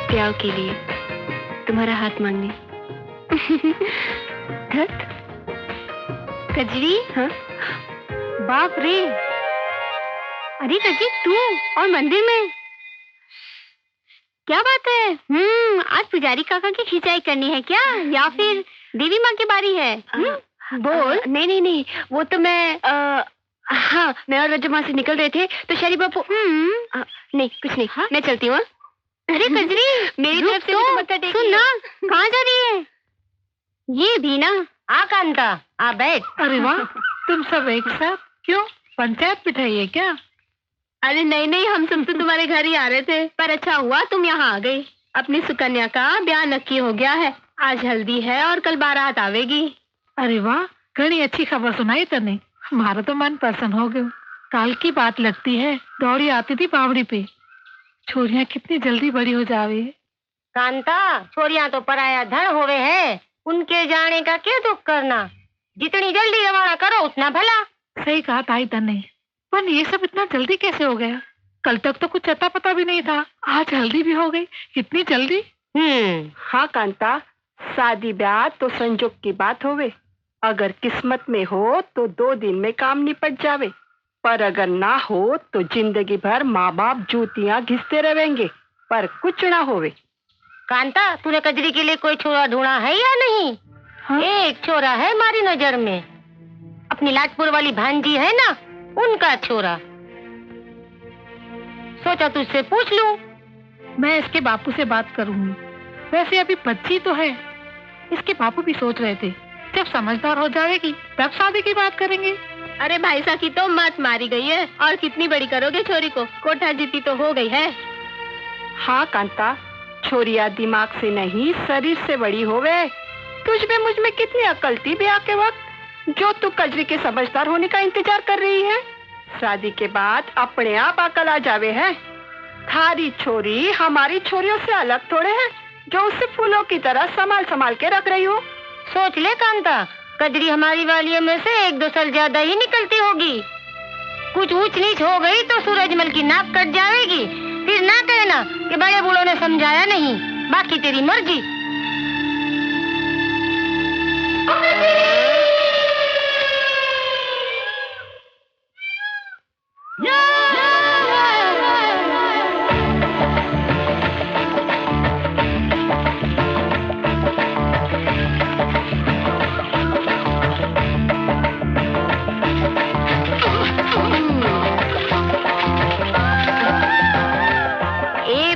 ब्याह के लिए, तुम्हारा हाथ मांगने। धत, कजरी, हाँ? बाप रे, अरे कजरी तू और मंदिर में, क्या बात है? आज पुजारी काका की खिंचाई करनी है क्या, या फिर देवी माँ की बारी है? बोल। नहीं, वो तो मैं हाँ, मैं और रजमा से निकल रहे थे तो शरी बापू। नहीं कुछ नहीं, मैं चलती हूँ। अरे कजरी, मेरी तरफ से तो मत्था टेक। सुन ना, कहाँ जा रही है? ये भी ना, आ कांता, आ बैठ। अरे वाह, तुम सब एक साथ? क्यों, पंचायत बिठाई है क्या? अरे नहीं, हम सब तो तुम्हारे घर ही आ रहे थे, पर अच्छा हुआ तुम यहाँ आ गई। अपनी सुकन्या का ब्याह नक्की हो गया है। आज हल्दी है और कल बारात आवेगी। अरे वाह, घनी अच्छी खबर सुनाई तने। हमारा तो मन प्रसन्न हो गयो। काल की बात लगती है, दौड़ी आती थी बावड़ी पे। छोरियां कितनी जल्दी बड़ी हो जावे। कांता, छोरियां तो पराया धन होवे है, उनके जाने का क्या दुख करना। जितनी जल्दी रवाना करो उतना भला। सही कहा ताई तने, पर ये सब इतना जल्दी कैसे हो गया? कल तक तो कुछ अता पता भी नहीं था, आज हल्दी भी हो गई, इतनी जल्दी। हाँ कांता, शादी ब्याह तो संजोग की बात होवे। अगर किस्मत में हो तो 2 दिन में काम निपट जावे, पर अगर ना हो तो जिंदगी भर माँ बाप जूतियाँ घिसते रहेंगे, पर कुछ ना होवे। कांता, तूने कजरी के लिए कोई छोरा ढूंढा है या नहीं? हाँ? एक छोरा है हमारी नजर में, अपनी लाटपुर वाली भांजी है ना, उनका छोरा। सोचा तुझसे पूछ लूं। मैं इसके बापू से बात करूंगी। वैसे अभी बच्ची तो है। इसके बापू भी सोच रहे थे जब समझदार हो जाएगी तब शादी की बात करेंगे। अरे भाई साहब की तो मत मारी गई है, और कितनी बड़ी करोगे छोरी को? कोठा जीती तो हो गई है। हाँ कांता, छोरिया दिमाग से नहीं शरीर से बड़ी होवे। तुझ में मुझ में कितनी अकल थी ब्याह के वक्त, जो तू कजरी के समझदार होने का इंतजार कर रही है। शादी के बाद अपने आप अकल आ जावे है। थारी छोरी हमारी छोरियों से अलग थोड़े है, जो उसे फूलों की तरह संभाल संभाल के रख रही हो। सोच ले कांता, कजरी हमारी वालियों में से 1-2 साल ज्यादा ही निकलती होगी। कुछ ऊंच नीच हो गई तो सूरजमल की नाक कट जाएगी। फिर ना कहना कि बड़े बूढ़ों ने समझाया नहीं। बाकी तेरी मर्जी।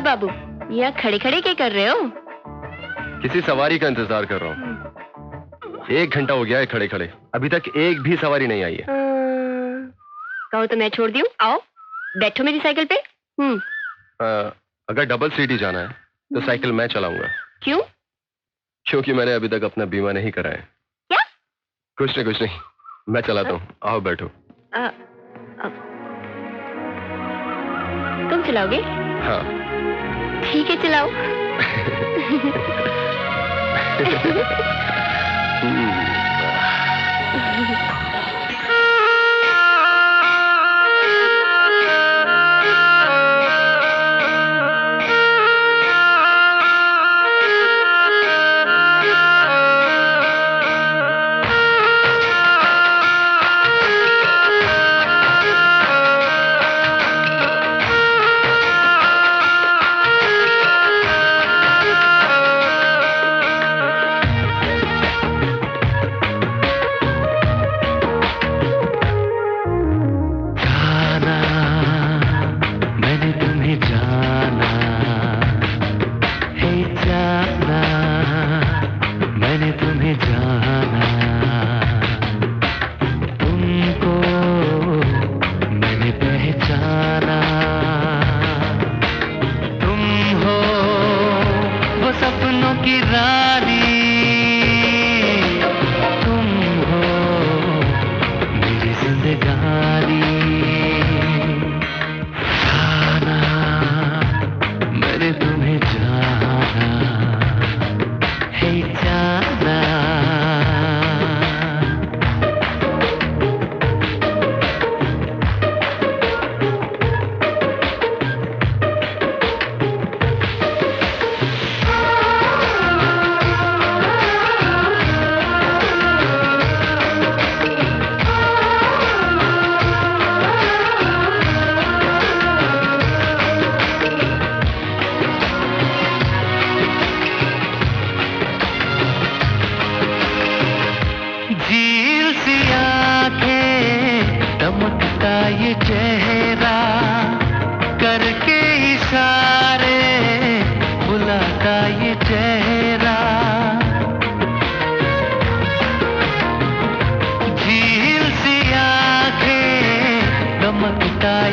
बाबू, यहाँ खड़े खड़े क्या कर रहे हो? किसी सवारी का इंतजार कर रहा हूँ। 1 घंटा हो गया है खड़े खड़े, अभी तक एक भी सवारी नहीं आई है। कहो तो मैं छोड़ दूं? आओ बैठो मेरी साइकिल पे। अगर डबल सीट ही जाना है तो साइकिल मैं चलाऊंगा। क्यों? क्योंकि मैंने अभी तक अपना बीमा नहीं कराया। क्या? कुछ नहीं, मैं चलाता हूँ। आओ बैठो। तुम चलाओगे? हाँ ठीक है, चलाओ।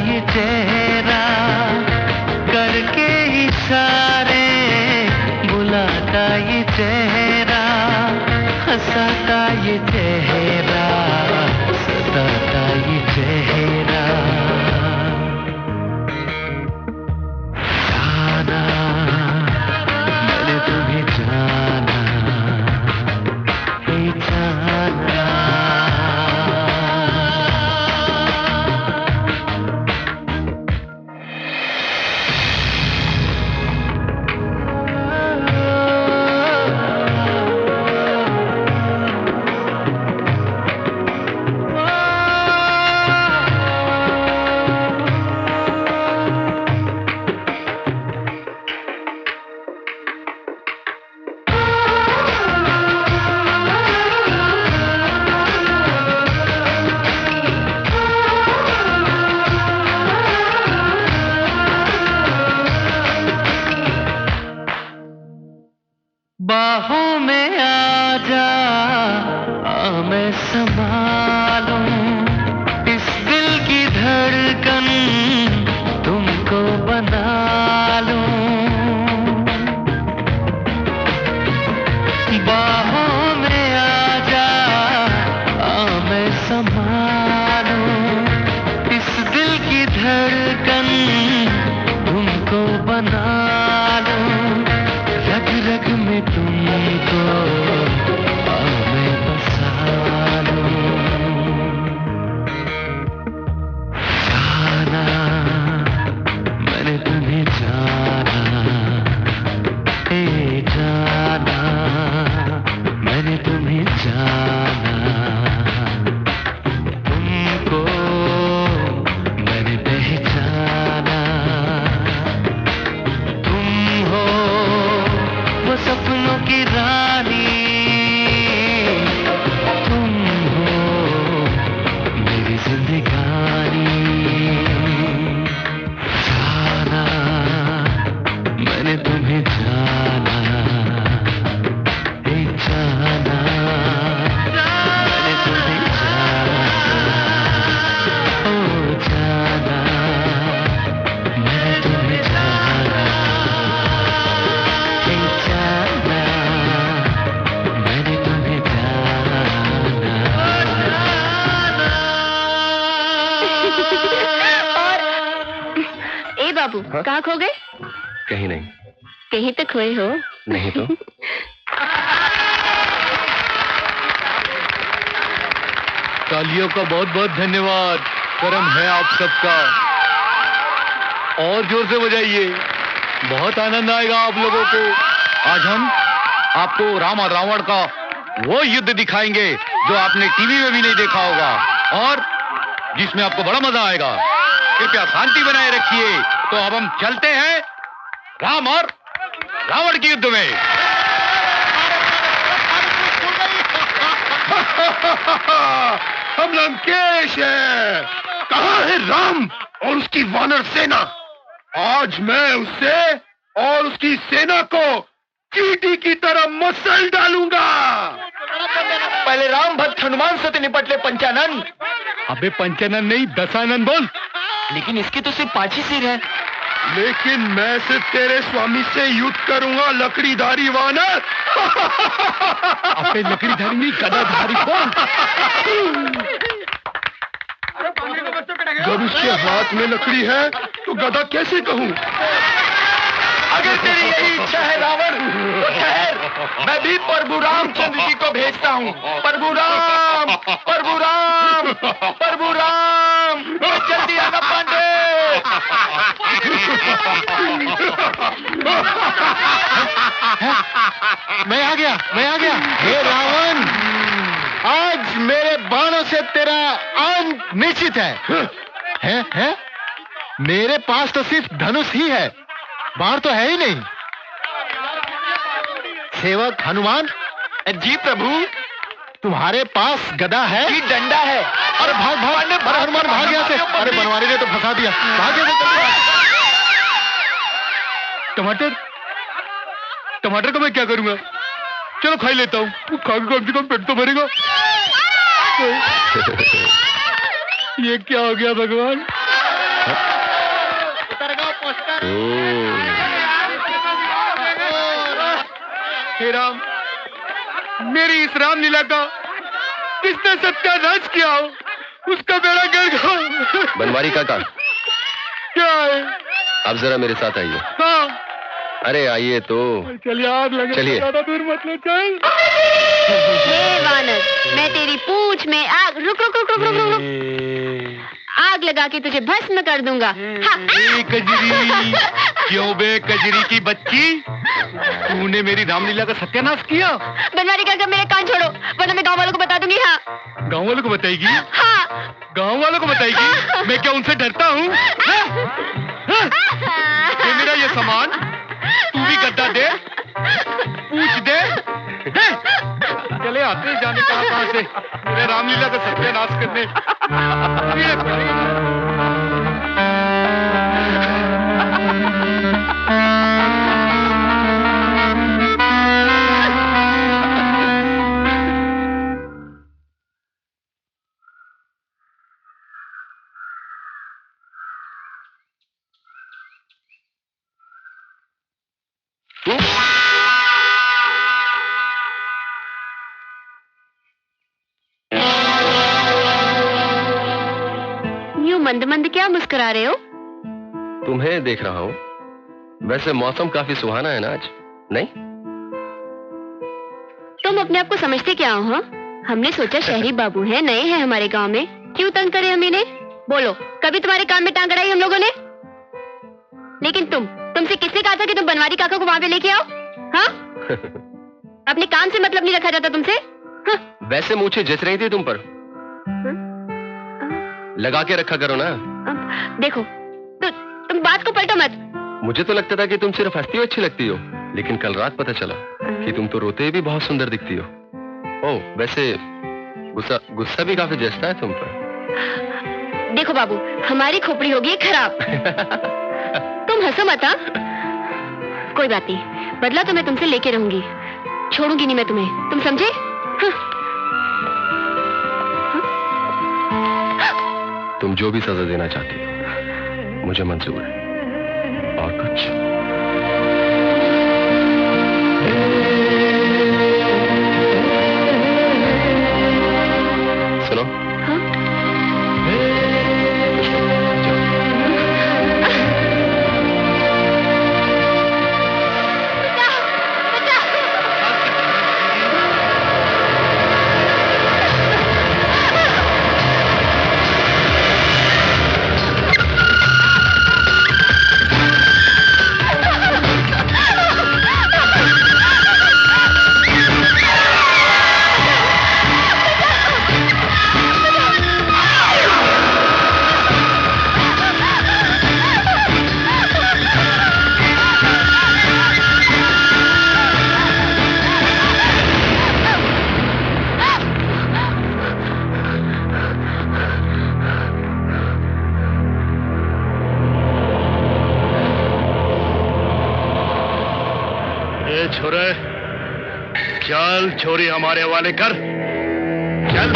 ये चेहरा करके इशारे हंसाता ये चेहरा, सताता ये चेहरा। जाना मैंने तुम्हें जाना, हे जाना। बाहों में आ जा, आ मैं संभालूं इस दिल की धड़कन, तुमको बना लूं। बाहों में आ जा, आ मैं संभालूं इस दिल की धड़कन, तुमको बना लूं। रग रग में तुमको आ मैं बसा लूं। जाना मैंने तुम्हें जाना, हे जाना मैंने तुम्हें जाना। तुमको मैंने पहचाना, तुम हो वो सपनों की रानी, तुम हो मेरी जिंदगानी। जाना मैंने तुम्हें जाना, हे जाना मैंने तुम्हें जाना, ओ जाना मैंने तुम्हें जाना, हे जाना मैंने तुम्हें जाना। ए बाबू, कहाँ खो गए? कहीं नहीं। कहीं तो खोए हो। नहीं तो। तालियों का बहुत बहुत धन्यवाद। करम है आप सबका। और जोर से बजाइए, बहुत आनंद आएगा आप लोगों को। आज हम आपको राम और रावण का वो युद्ध दिखाएंगे जो आपने टीवी में भी नहीं देखा होगा और जिसमें आपको बड़ा मजा आएगा। कृपया शांति बनाए रखिए। तो अब हम चलते हैं राम और रावण के युद्ध में। हम लंकेश है। कहाँ है राम और उसकी वानर सेना? आज मैं उससे और उसकी सेना को चींटी की तरह मसल डालूंगा। पहले राम भक्त हनुमान से तो निपट ले पंचानन। अबे पंचानन नहीं, दशानन बोल। लेकिन इसकी तो सिर्फ 5 ही सिर है। लेकिन मैं सिर्फ तेरे स्वामी से युद्ध करूंगा, लकड़ीधारी वानर। अबे लकड़ीधारी नहीं, गदाधारी बोल। जब उसके हाथ में लकड़ी है तो गदा कैसे कहूँ? अगर तेरी यही इच्छा है रावण, तो ठहर, मैं भी प्रभु रामचंद्र जी को भेजता हूँ। प्रभु राम, प्रभु राम, प्रभु राम, जल्दी आना पांडे। मैं आ गया, मैं आ गया। हे रावण, आज मेरे बाणों से तेरा अंत निश्चित है? है? मेरे पास तो सिर्फ धनुष ही है, बाण तो है ही नहीं। सेवक हनुमान। जी प्रभु। तुम्हारे पास गदा है? जी डंडा है। अरे भाग भाग, अरे हनुमान भाग गया से। अरे बनवारी ने तो फंसा दिया, भाग गया से। टमाटर, टमाटर को मैं क्या करूंगा? चलो खा ही लेता हूँ, खा के कम से कम पेट तो भरेगा। ये क्या हो गया भगवान? हे राम, मेरी इस रामलीला का जिसने सत्यानाश किया हो उसका बेड़ा गर्क हो। बनवारी काका, क्या है? आप जरा मेरे साथ आइए। हाँ। अरे आइए तो। चल यार, लगे चलिए। ज्यादा दूर मत ले, चल। हे वानर, मैं तेरी पूंछ में आग रुक रुक रुक रुक रुक रुक रुक आग लगा के तुझे भस्म कर दूंगा। ए कजरी, क्यों बे कजरी की बच्ची, तूने मेरी रामलीला का सत्यानाश किया? बनवारी काका मेरे कान छोड़ो वरना मैं गांव वालों को बता दूंगी। हाँ गांव वालों को बताएगी? हाँ गांव वालों को बताएगी? मैं क्या उनसे डरता हूँ? ये मेरा ये सामान, तू भी गद्दा दे, पूछ दे। चले आते जाने कहाँ से मेरे रामलीला का सत्यानाश करने। ये भाई। मंद मंद क्या मुस्कुरा रहे हो? तुम्हें देख रहा हूँ। वैसे मौसम काफी सुहाना है ना आज, नहीं? तुम अपने आप को समझते क्या हो? हाँ? हमने सोचा शहरी बाबू हैं, नए हैं हमारे गांव में, क्यों तंग करे हम इन्हें? बोलो, कभी तुम्हारे काम में टांग अड़ाई हम लोगों ने? लेकिन तुमसे किसने कहा था कि तुम बनवारी काका को वहां पे लेके आओ? हाँ? अपने काम से मतलब नहीं रखा जाता तुमसे? हाँ? वैसे मूछें जच रही थी तुम पर। लगा के रखा करो ना। देखो, तुम बात को पलटो मत। मुझे तो लगता था कि तुम सिर्फ हंसती हो अच्छी लगती हो, लेकिन कल रात पता चला कि तुम तो रोते भी बहुत सुंदर दिखती हो। ओह, वैसे गुस्सा भी काफी जचता है तुम पर। देखो बाबू, हमारी खोपड़ी होगी खराब। तुम हंसो मत। कोई बात नहीं, बदला तो मैं तुमसे लेके रहूंगी, छोड़ूंगी नहीं मैं तुम्हें, तुम समझे? तुम जो भी सजा देना चाहती हो मुझे मंजूर है। और कुछ? सुनो। हाँ? छोरे, चल छोरी हमारे वाले कर, चल।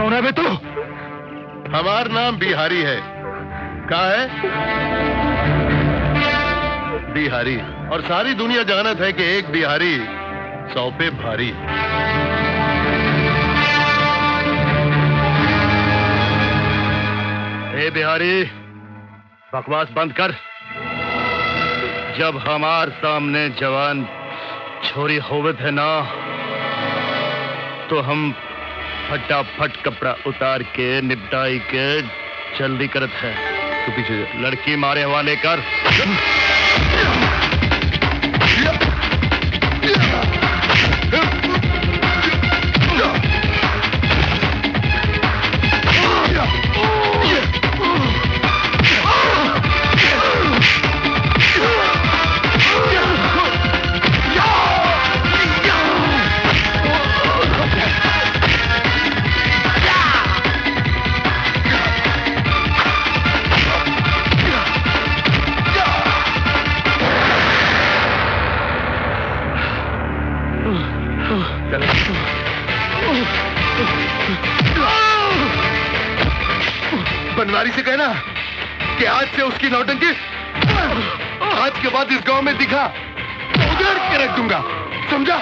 कौन है बे तू? हमार नाम बिहारी है। कहा है? बिहारी। और सारी दुनिया जानत है कि एक बिहारी 100 पे भारी। ए बिहारी, बकवास बंद कर। जब हमार सामने जवान छोरी होवत है ना, तो हम फटाफट कपड़ा उतार के निपटाई के जल्दी करत है। तू पीछे लड़की मारे हवाले कर। बनवारी से कहना कि आज से उसकी नौटंकी आज के बाद इस गांव में दिखा तो उधेड़ के रख दूंगा, समझा?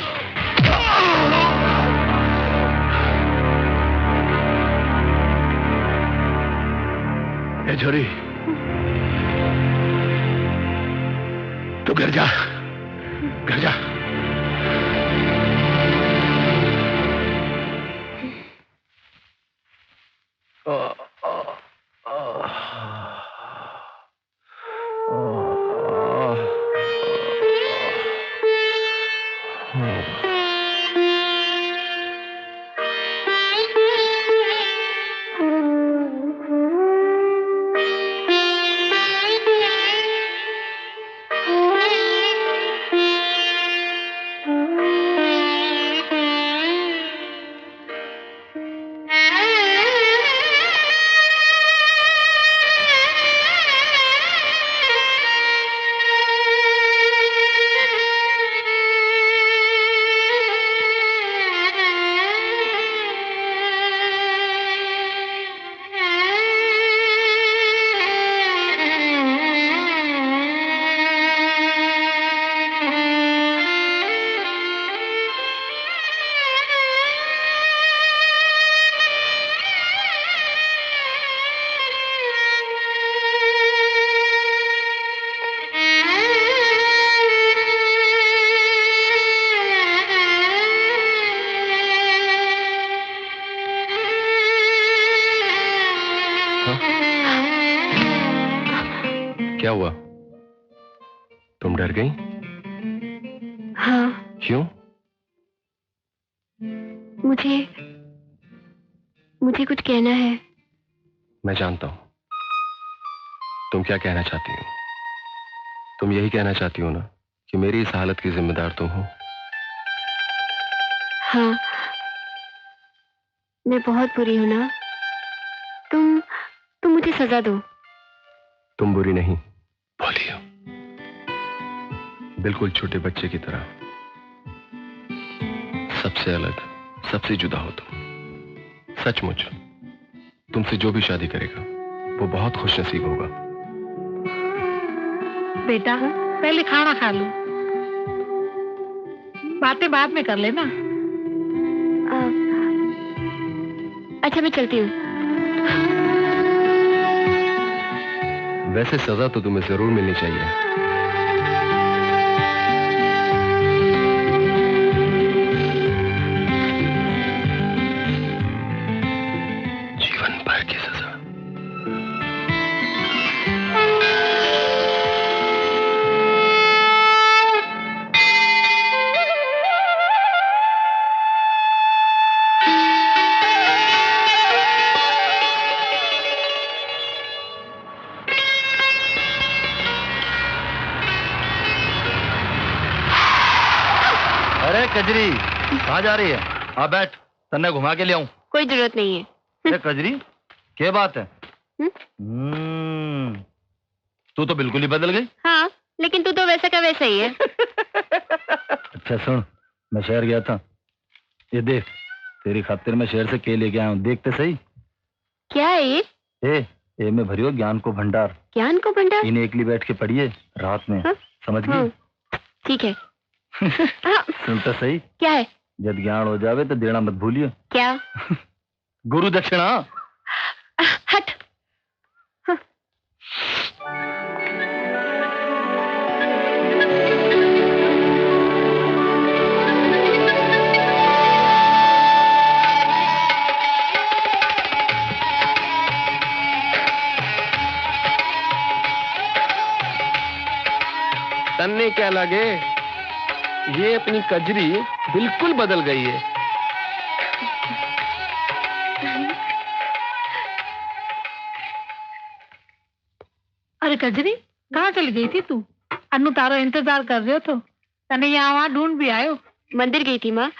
ए छोरी, तू घर जा, घर जा। क्या हुआ? तुम डर गई? हाँ। क्यों? मुझे कुछ कहना है। मैं जानता हूं तुम क्या कहना चाहती हो। तुम यही कहना चाहती हो ना कि मेरी इस हालत की जिम्मेदार तुम हो। हाँ, मैं बहुत बुरी हूं ना। तुम मुझे सजा दो। तुम बुरी नहीं, भोली हो, बिल्कुल छोटे बच्चे की तरह। सबसे अलग, सबसे जुदा हो तुम। सचमुच तुमसे जो भी शादी करेगा वो बहुत खुशनसीब होगा। बेटा, पहले खाना खा लो, बातें बाद में कर लेना। अच्छा, मैं चलती हूँ। वैसे सजा तो तुम्हें जरूर मिलनी चाहिए। जीवन भर की सजा। अरे कजरी, कहाँ जा रही है? आ बैठ, तन्ने घुमा के ले आऊं। कोई जरूरत नहीं है। अरे कजरी, क्या बात है? तू तो बिल्कुल ही बदल गई। हाँ, लेकिन तू तो वैसा का वैसा ही है। अच्छा सुन, मैं शहर गया था, ये देख तेरी खातिर मैं शहर से के लेके आया हूँ, देखते सही। क्या है ये? ए में भरियो ज्ञान को भंडार। ज्ञान को भंडार? इन्हें एकली बैठ के पढ़िए रात में। हाँ? समझ गई? ठीक है। सुनता सही। क्या है? जब ज्ञान हो जावे तो देना मत भूलियो। क्या? गुरु दक्षिणा। हट। तन्ने क्या लगे, ये अपनी कजरी बिल्कुल बदल गई है। अरे कजरी, कहाँ चली गई थी तू? अन्नू तारो इंतजार कर रहे हो तो तने यहाँ वहाँ ढूंढ भी आयो। मंदिर गई थी माँ।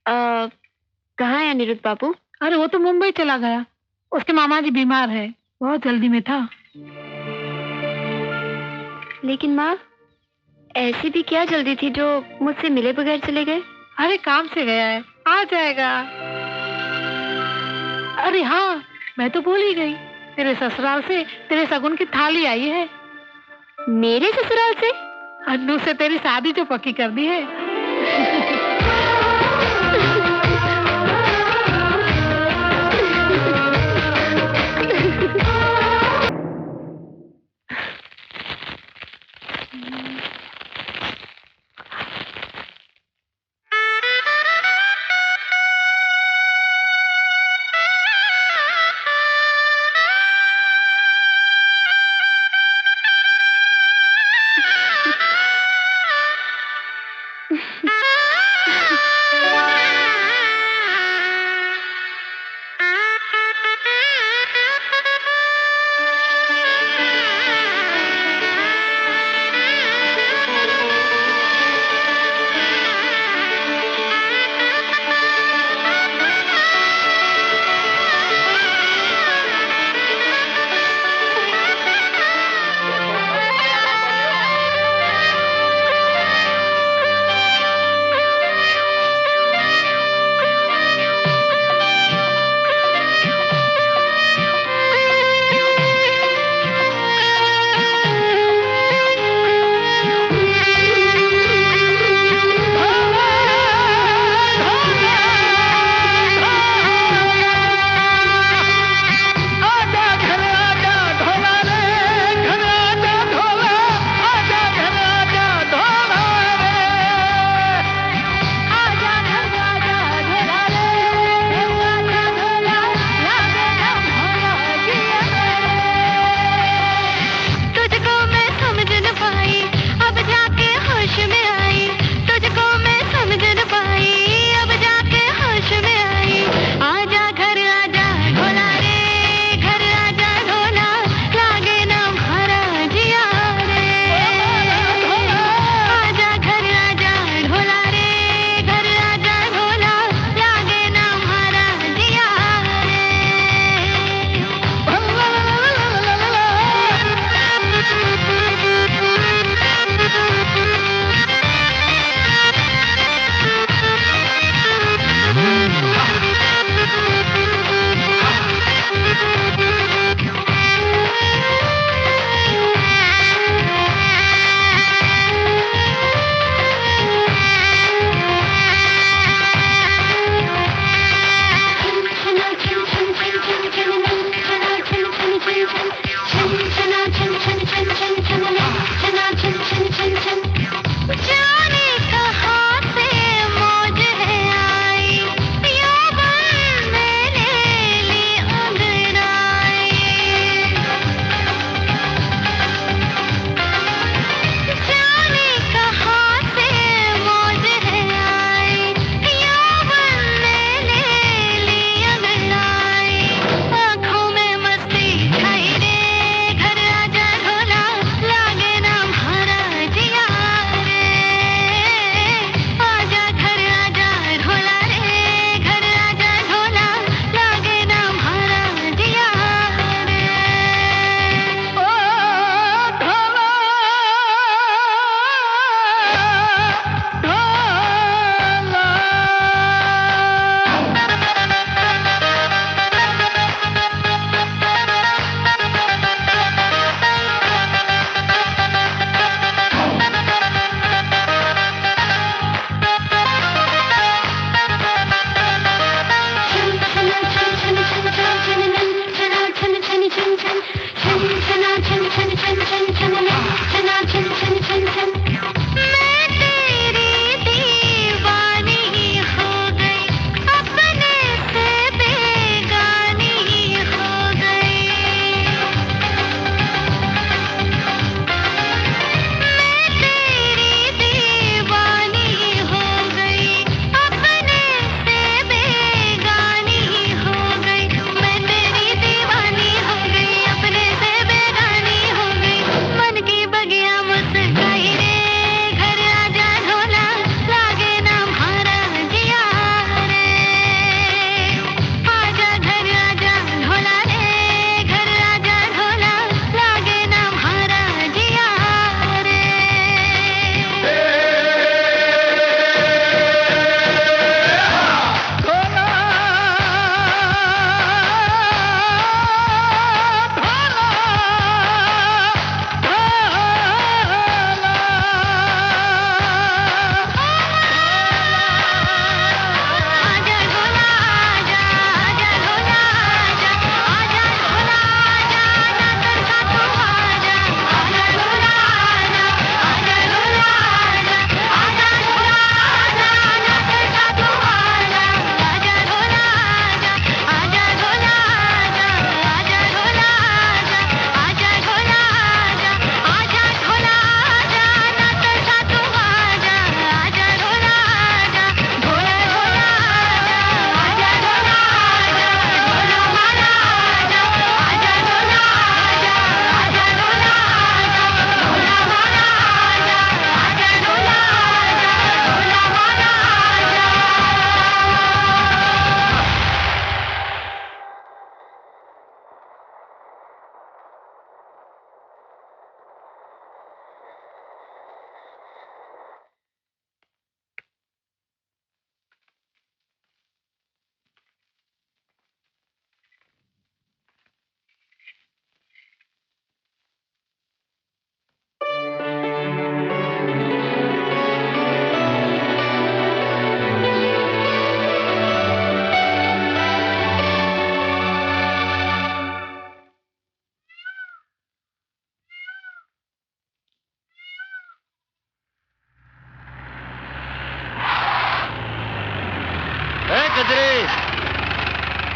कहाँ है अनिरुद्ध बाबू? अरे वो तो मुंबई चला गया, उसके मामा जी बीमार है, बहुत जल्दी में था। लेकिन माँ, ऐसी भी क्या जल्दी थी जो मुझसे मिले बगैर चले गए? अरे काम से गया है, आ जाएगा। अरे हाँ, मैं तो भूल ही गई, तेरे ससुराल से तेरे सगुन की थाली आई है। मेरे ससुराल से? अन्नू से तेरी शादी जो पक्की कर दी है।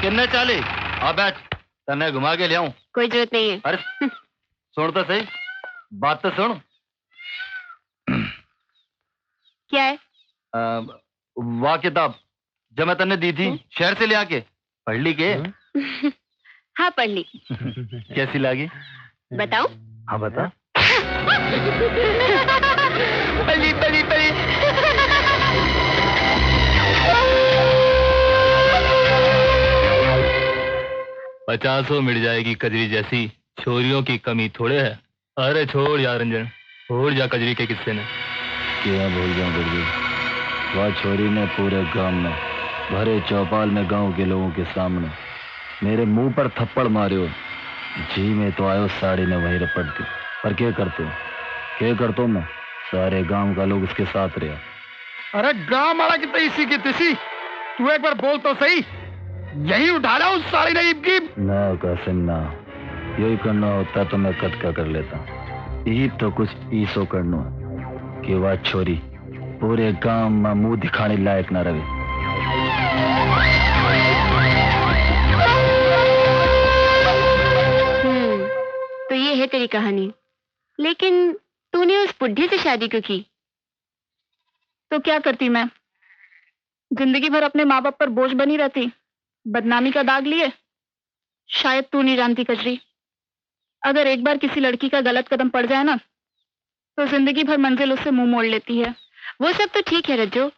किन्ने 40? आ बैठ, तन्ने घुमा के ले आऊं। कोई जरूरत नहीं है। अरे सुन तो सही, बात तो सुन। क्या है? वाह किताब जो मैं तन्ने दी थी शहर से ले आके पढ़ ली के? हाँ पढ़ ली। कैसी लगी? बताऊं? हाँ बता। बली बली बली। 50 मिल जाएगी कजरी जैसी छोरियों की कमी थोड़े है। अरे छोड़ यार रंजन, छोड़ जा कजरी के किस्से ने। क्या भूल जाऊं गुरु, वह छोरी ने पूरे गांव में भरे चौपाल में गांव के लोगों के सामने मेरे मुंह पर थप्पड़ मारियो। जी में तो आयो साड़ी ने वही रपट दी। पर क्या करतो मैं, सारे गांव का लोग इसके साथ रहा। अरे गांव वाला की इसी की तिसी, तू एक बार बोल तो सही, यही उठा ला उस साड़ी ने की। ना कासिम ना, यही करना होता तो मैं कद का कर लेता। यही तो कुछ ईसो करना कि वह छोरी पूरे गांव में मुंह दिखाने लायक ना रहे। तो ये है तेरी कहानी। लेकिन तूने उस बुढ़ी से शादी क्यों की? तो क्या करती मैं, जिंदगी भर अपने माँ बाप पर बोझ बनी रहती, बदनामी का दाग लिए। शायद तू नहीं जानती कजरी, अगर एक बार किसी लड़की का गलत कदम पड़ जाए ना तो जिंदगी भर मंजिल उससे मुंह मोड़ लेती है। वो सब तो ठीक है रज्जो,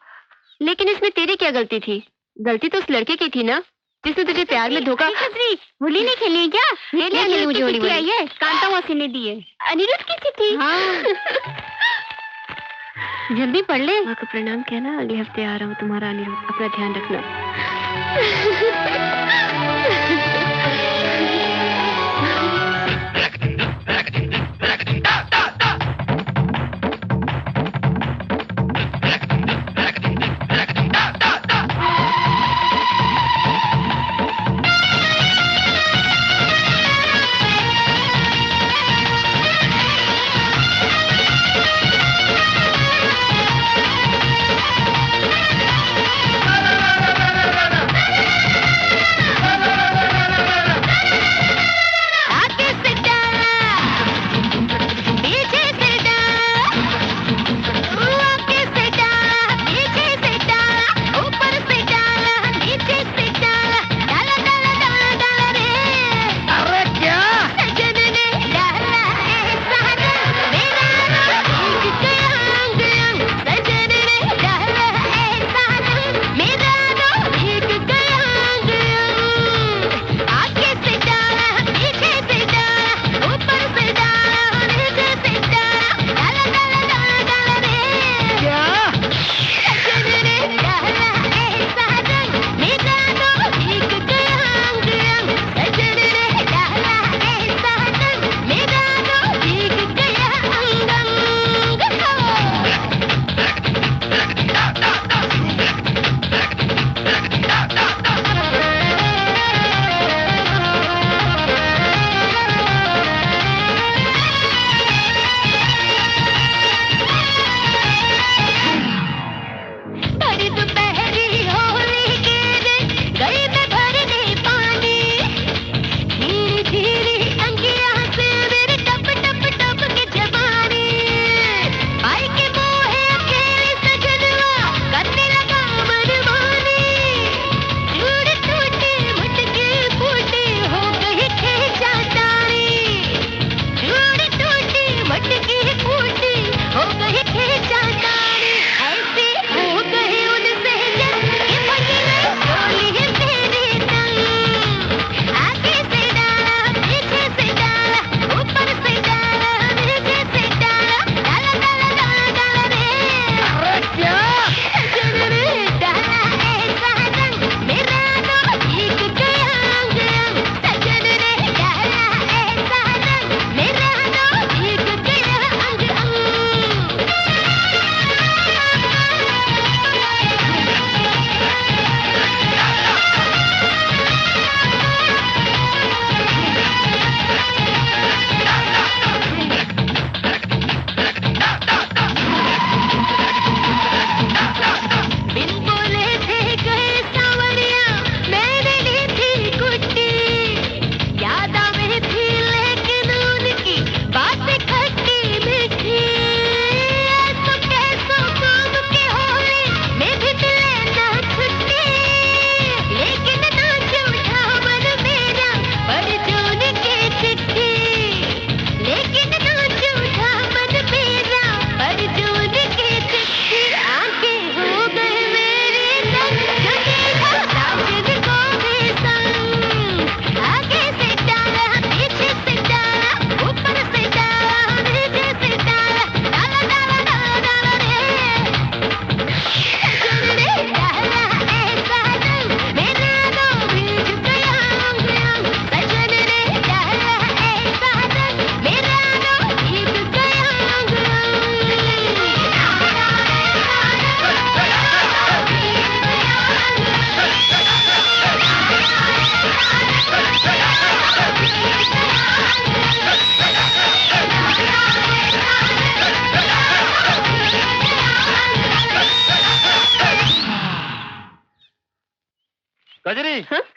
लेकिन इसमें तेरी क्या गलती थी? गलती तो उस लड़के की थी ना जिसने तुझे प्यार में धोखा। होली नहीं खेली क्या? ये नहीं खेली मुझे होली। आई है कांता वासी ने दी है। अनिरुद्ध की चिट्ठी। हाँ। जल्दी पढ़ ले। माँ को प्रणाम कहना, अगले हफ्ते आ रहा हूँ तुम्हारा अनिरुद्ध, अपना ध्यान रखना।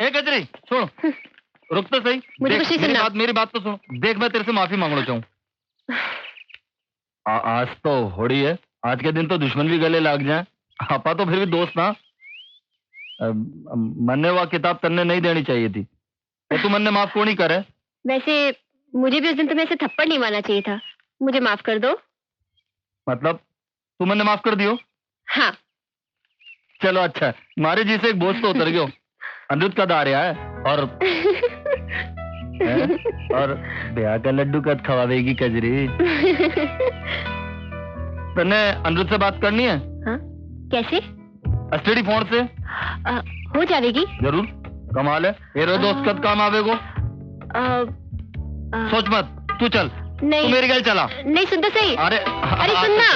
ए गजरी सुन, रुक तो सही। मुझे देख, कुछ नहीं सुनना। मेरी बात तो सुन। देख, मैं तेरे से माफी मांगना चाहूँ। आज तो होड़ी है, आज के दिन तो दुश्मन भी गले लग जाए। आपा तो फिर भी दोस्त ना। मन्ने वह किताब तन्ने नहीं देनी चाहिए थी, तो तू मन्ने माफ को नहीं करे। वैसे मुझे भी उस दिन तुम्हें ऐसे थप्पड़ नहीं मारना चाहिए था। मुझे माफ कर दो। मतलब तू मन्ने माफ कर दियो? हाँ। चलो अच्छा है, मारे जी से एक बोझ तो उतर गयो। अनिरुद्ध का दारिया है और और ब्याह का लड्डू कद खवावेगी कजरी। तन्ने अनिरुद्ध से बात करनी है? हाँ? कैसे? एसटीडी फोन से हो जाएगी। जरूर, कमाल है। ये दोस्त कद काम आवेगो। सोच मत, तू चल। नहीं, तू मेरी गल चला। नहीं, सुन तो सही। अरे अरे सुनना।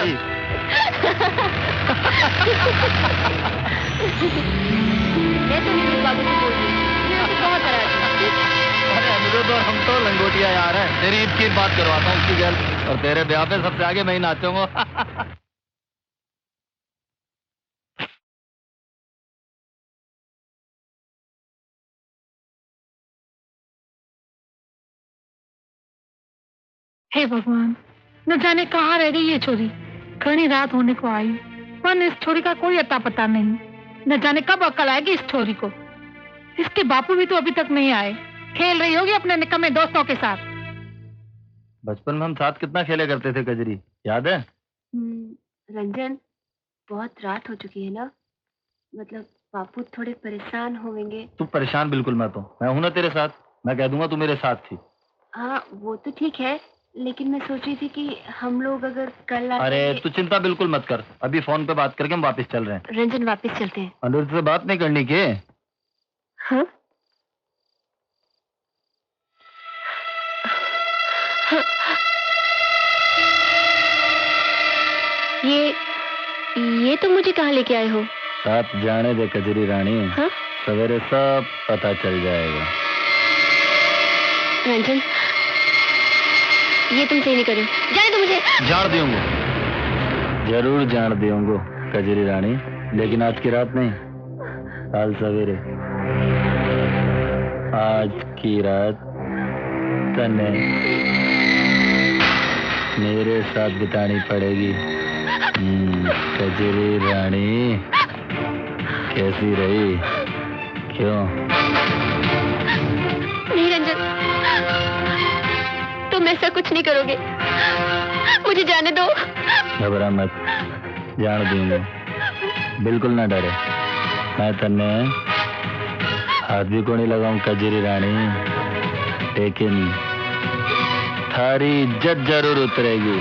मैं तो अनिरुद्ध बाबू से बोल रही हूँ, बहुत नाराज हूँ। अरे अनिरुद्ध और हम तो लंगोटिया यार हैं। तेरी ईद की बात करवाता हूँ उसकी गल, और तेरे ब्याह पे सबसे आगे मैं ही नाचूंगा। हे भगवान, न जाने कहाँ रह गई ये छोरी। घनी रात होने को आई, पर इस छोरी का कोई अता पता नहीं। न जाने कब अकल आएगी इस छोरी को। इसके बापू भी तो अभी तक नहीं आए। खेल रही होगी अपने निकम्मे दोस्तों के साथ। बचपन में हम साथ कितना खेले करते थे कजरी, याद है? रंजन, बहुत रात हो चुकी है ना, मतलब बापू थोड़े परेशान होंगे। तू परेशान बिल्कुल मत हो, मैं हूं ना तेरे साथ। मैं कह दूंगा तू मेरे साथ थी। हाँ वो तो ठीक है, लेकिन मैं सोच रही थी कि हम लोग अगर कल अरे तू चिंता बिल्कुल मत कर, अभी फोन पे बात करके हम वापस चल रहे हैं। रंजन वापस चलते हैं। अनिरुद्ध से बात नहीं करनी के? हाँ? हाँ। ये तो मुझे कहाँ लेके आए हो? साथ जाने दे कजरी रानी। हाँ? सवेरे सब पता चल जाएगा। रंजन, ये तुम सही नहीं कर रहे हो। जाने दो मुझे। जान दूंगा, जरूर जान दूंगा कजरी रानी, लेकिन आज की रात नहीं, कल सवेरे। आज की रात तने मेरे साथ बितानी पड़ेगी। कजरी रानी कैसी रही? क्यों? नहीं रंजन, तुम ऐसा कुछ नहीं करोगे। मुझे जाने दो। घबरा मत, जान दूंगा, बिल्कुल ना डरे। मैं तन्ने हाथ भी को नहीं लगाऊं कजरी रानी, लेकिन थारी इज्जत जरूर उतरेगी।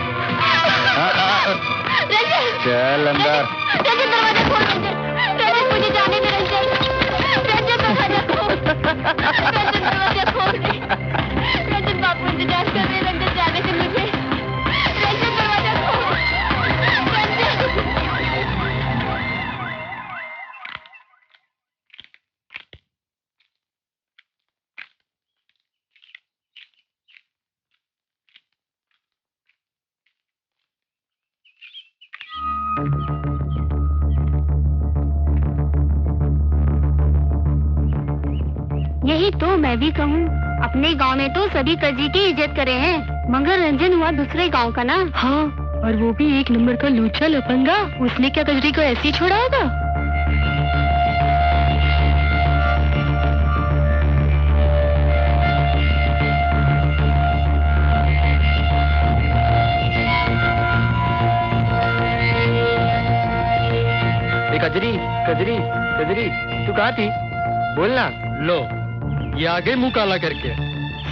चल अंदर। रंजन दरवाजा खोल। रंजन मुझे जाने दे। रंजन दरवाजा खोल। रंजन दरवाजा खोल। रंजन बापू इंतजार कर रहे। रंजन जाने दे मुझे। रंजन दरवाजा खोल। रंजन। यही तो मैं भी कहूँ, अपने गांव में तो सभी कजरी की इज्जत करे हैं, मगर रंजन हुआ दूसरे गांव का ना। हाँ, और वो भी एक नंबर का लूचा लफंगा। उसने क्या कजरी को ऐसे ही छोड़ा होगा? कजरी कजरी कजरी, तू कहाँ थी? बोलना। लो, ये आ गई मुंह काला करके।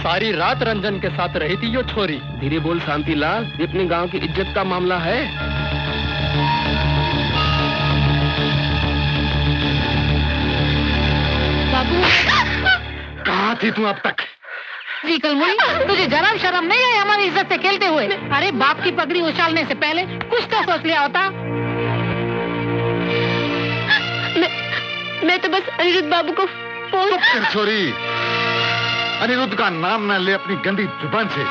सारी रात रंजन के साथ रही थी यो छोरी। धीरे बोल शांतिलाल, ये अपने गांव की इज्जत का मामला है। बाबू, कहाँ थी तू अब तक? जी कलमुड़ी, तुझे जरा शर्म नहीं आई हमारी इज्जत से खेलते हुए? अरे बाप की पगड़ी उछालने से पहले कुछ तो सोच लिया होता। मैं तो बस अनिरुद्ध बाबू को फोन। चुप कर छोरी, अनिरुद्ध का नाम न ले अपनी गंदी जुबान से।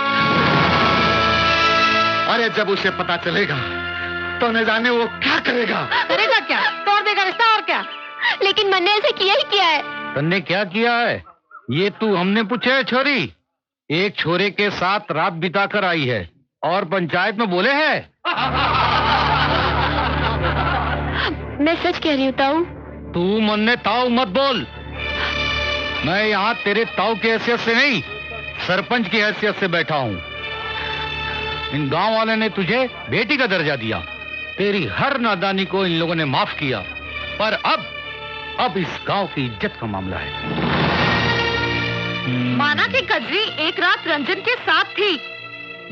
अरे जब उसे पता चलेगा तो न जाने वो क्या करेगा। करेगा क्या? तोड़ देगा रिश्ता और क्या? लेकिन मैंने ऐसा किया ही किया है। तन्ने क्या किया है ये तू हमने पूछा है छोरी? एक छोरे के साथ रात बिताकर आई है और पंचायत में बोले है। मैं सच कह रही हूँ ताऊ। तू मन्ने ताऊ मत बोल। मैं यहाँ तेरे ताऊ की हैसियत से नहीं, सरपंच की हैसियत से बैठा हूँ। इन गांव वाले ने तुझे बेटी का दर्जा दिया, तेरी हर नादानी को इन लोगों ने माफ किया, पर अब इस गांव की इज्जत का मामला है। माना कि कजरी एक रात रंजन के साथ थी,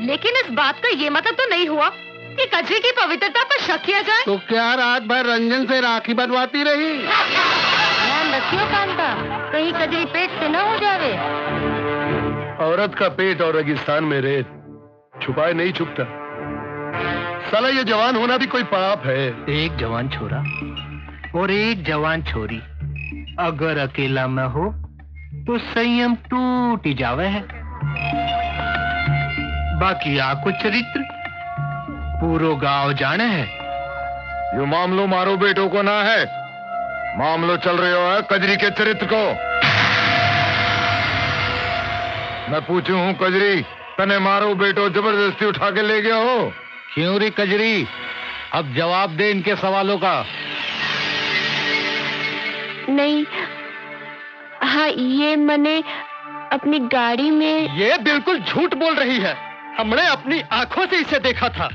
लेकिन इस बात का ये मतलब तो नहीं हुआ कि कजरी की पवित्रता पर शक किया जाए। तो क्या रात भर रंजन से राखी बंधवाती रही? ध्यान रखियो कांता, कहीं कजरी पेट से न हो जावे। औरत का पेट और रेगिस्तान में रेत छुपाए नहीं छुपता। साला ये जवान होना भी कोई पाप है। एक जवान छोरा और एक जवान छोरी अगर अकेला में हो तो संयम टूट ही जावे है। बाकी आको चरित्र पूरो गांव जाने है। यो मामलो मारो बेटों को ना है, मामलो चल रहे हो है कजरी के चरित्र को। मैं पूछू हूँ कजरी, तने मारो बेटो जबरदस्ती उठा के ले गया हो? क्यों रे कजरी, अब जवाब दे इनके सवालों का। नहीं, हाँ ये मैंने अपनी गाड़ी में। ये बिल्कुल झूठ बोल रही है, हमने अपनी आंखों से इसे देखा था।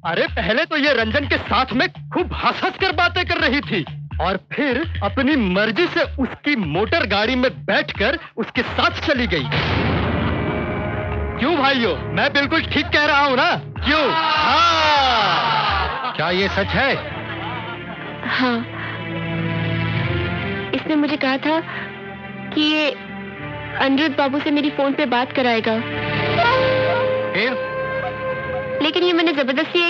अरे पहले तो ये रंजन के साथ में खूब हंस हंस कर बातें कर रही थी और फिर अपनी मर्जी से उसकी मोटर गाड़ी में बैठकर उसके साथ चली गई। क्यों भाइयों, मैं बिल्कुल ठीक कह रहा हूँ ना? क्यों? हाँ। क्या ये सच है? हाँ, इसने मुझे कहा था कि ये अनिरुद्ध बाबू से मेरी फोन पे बात कराएगा। लेकिन ये मैंने जबरदस्ती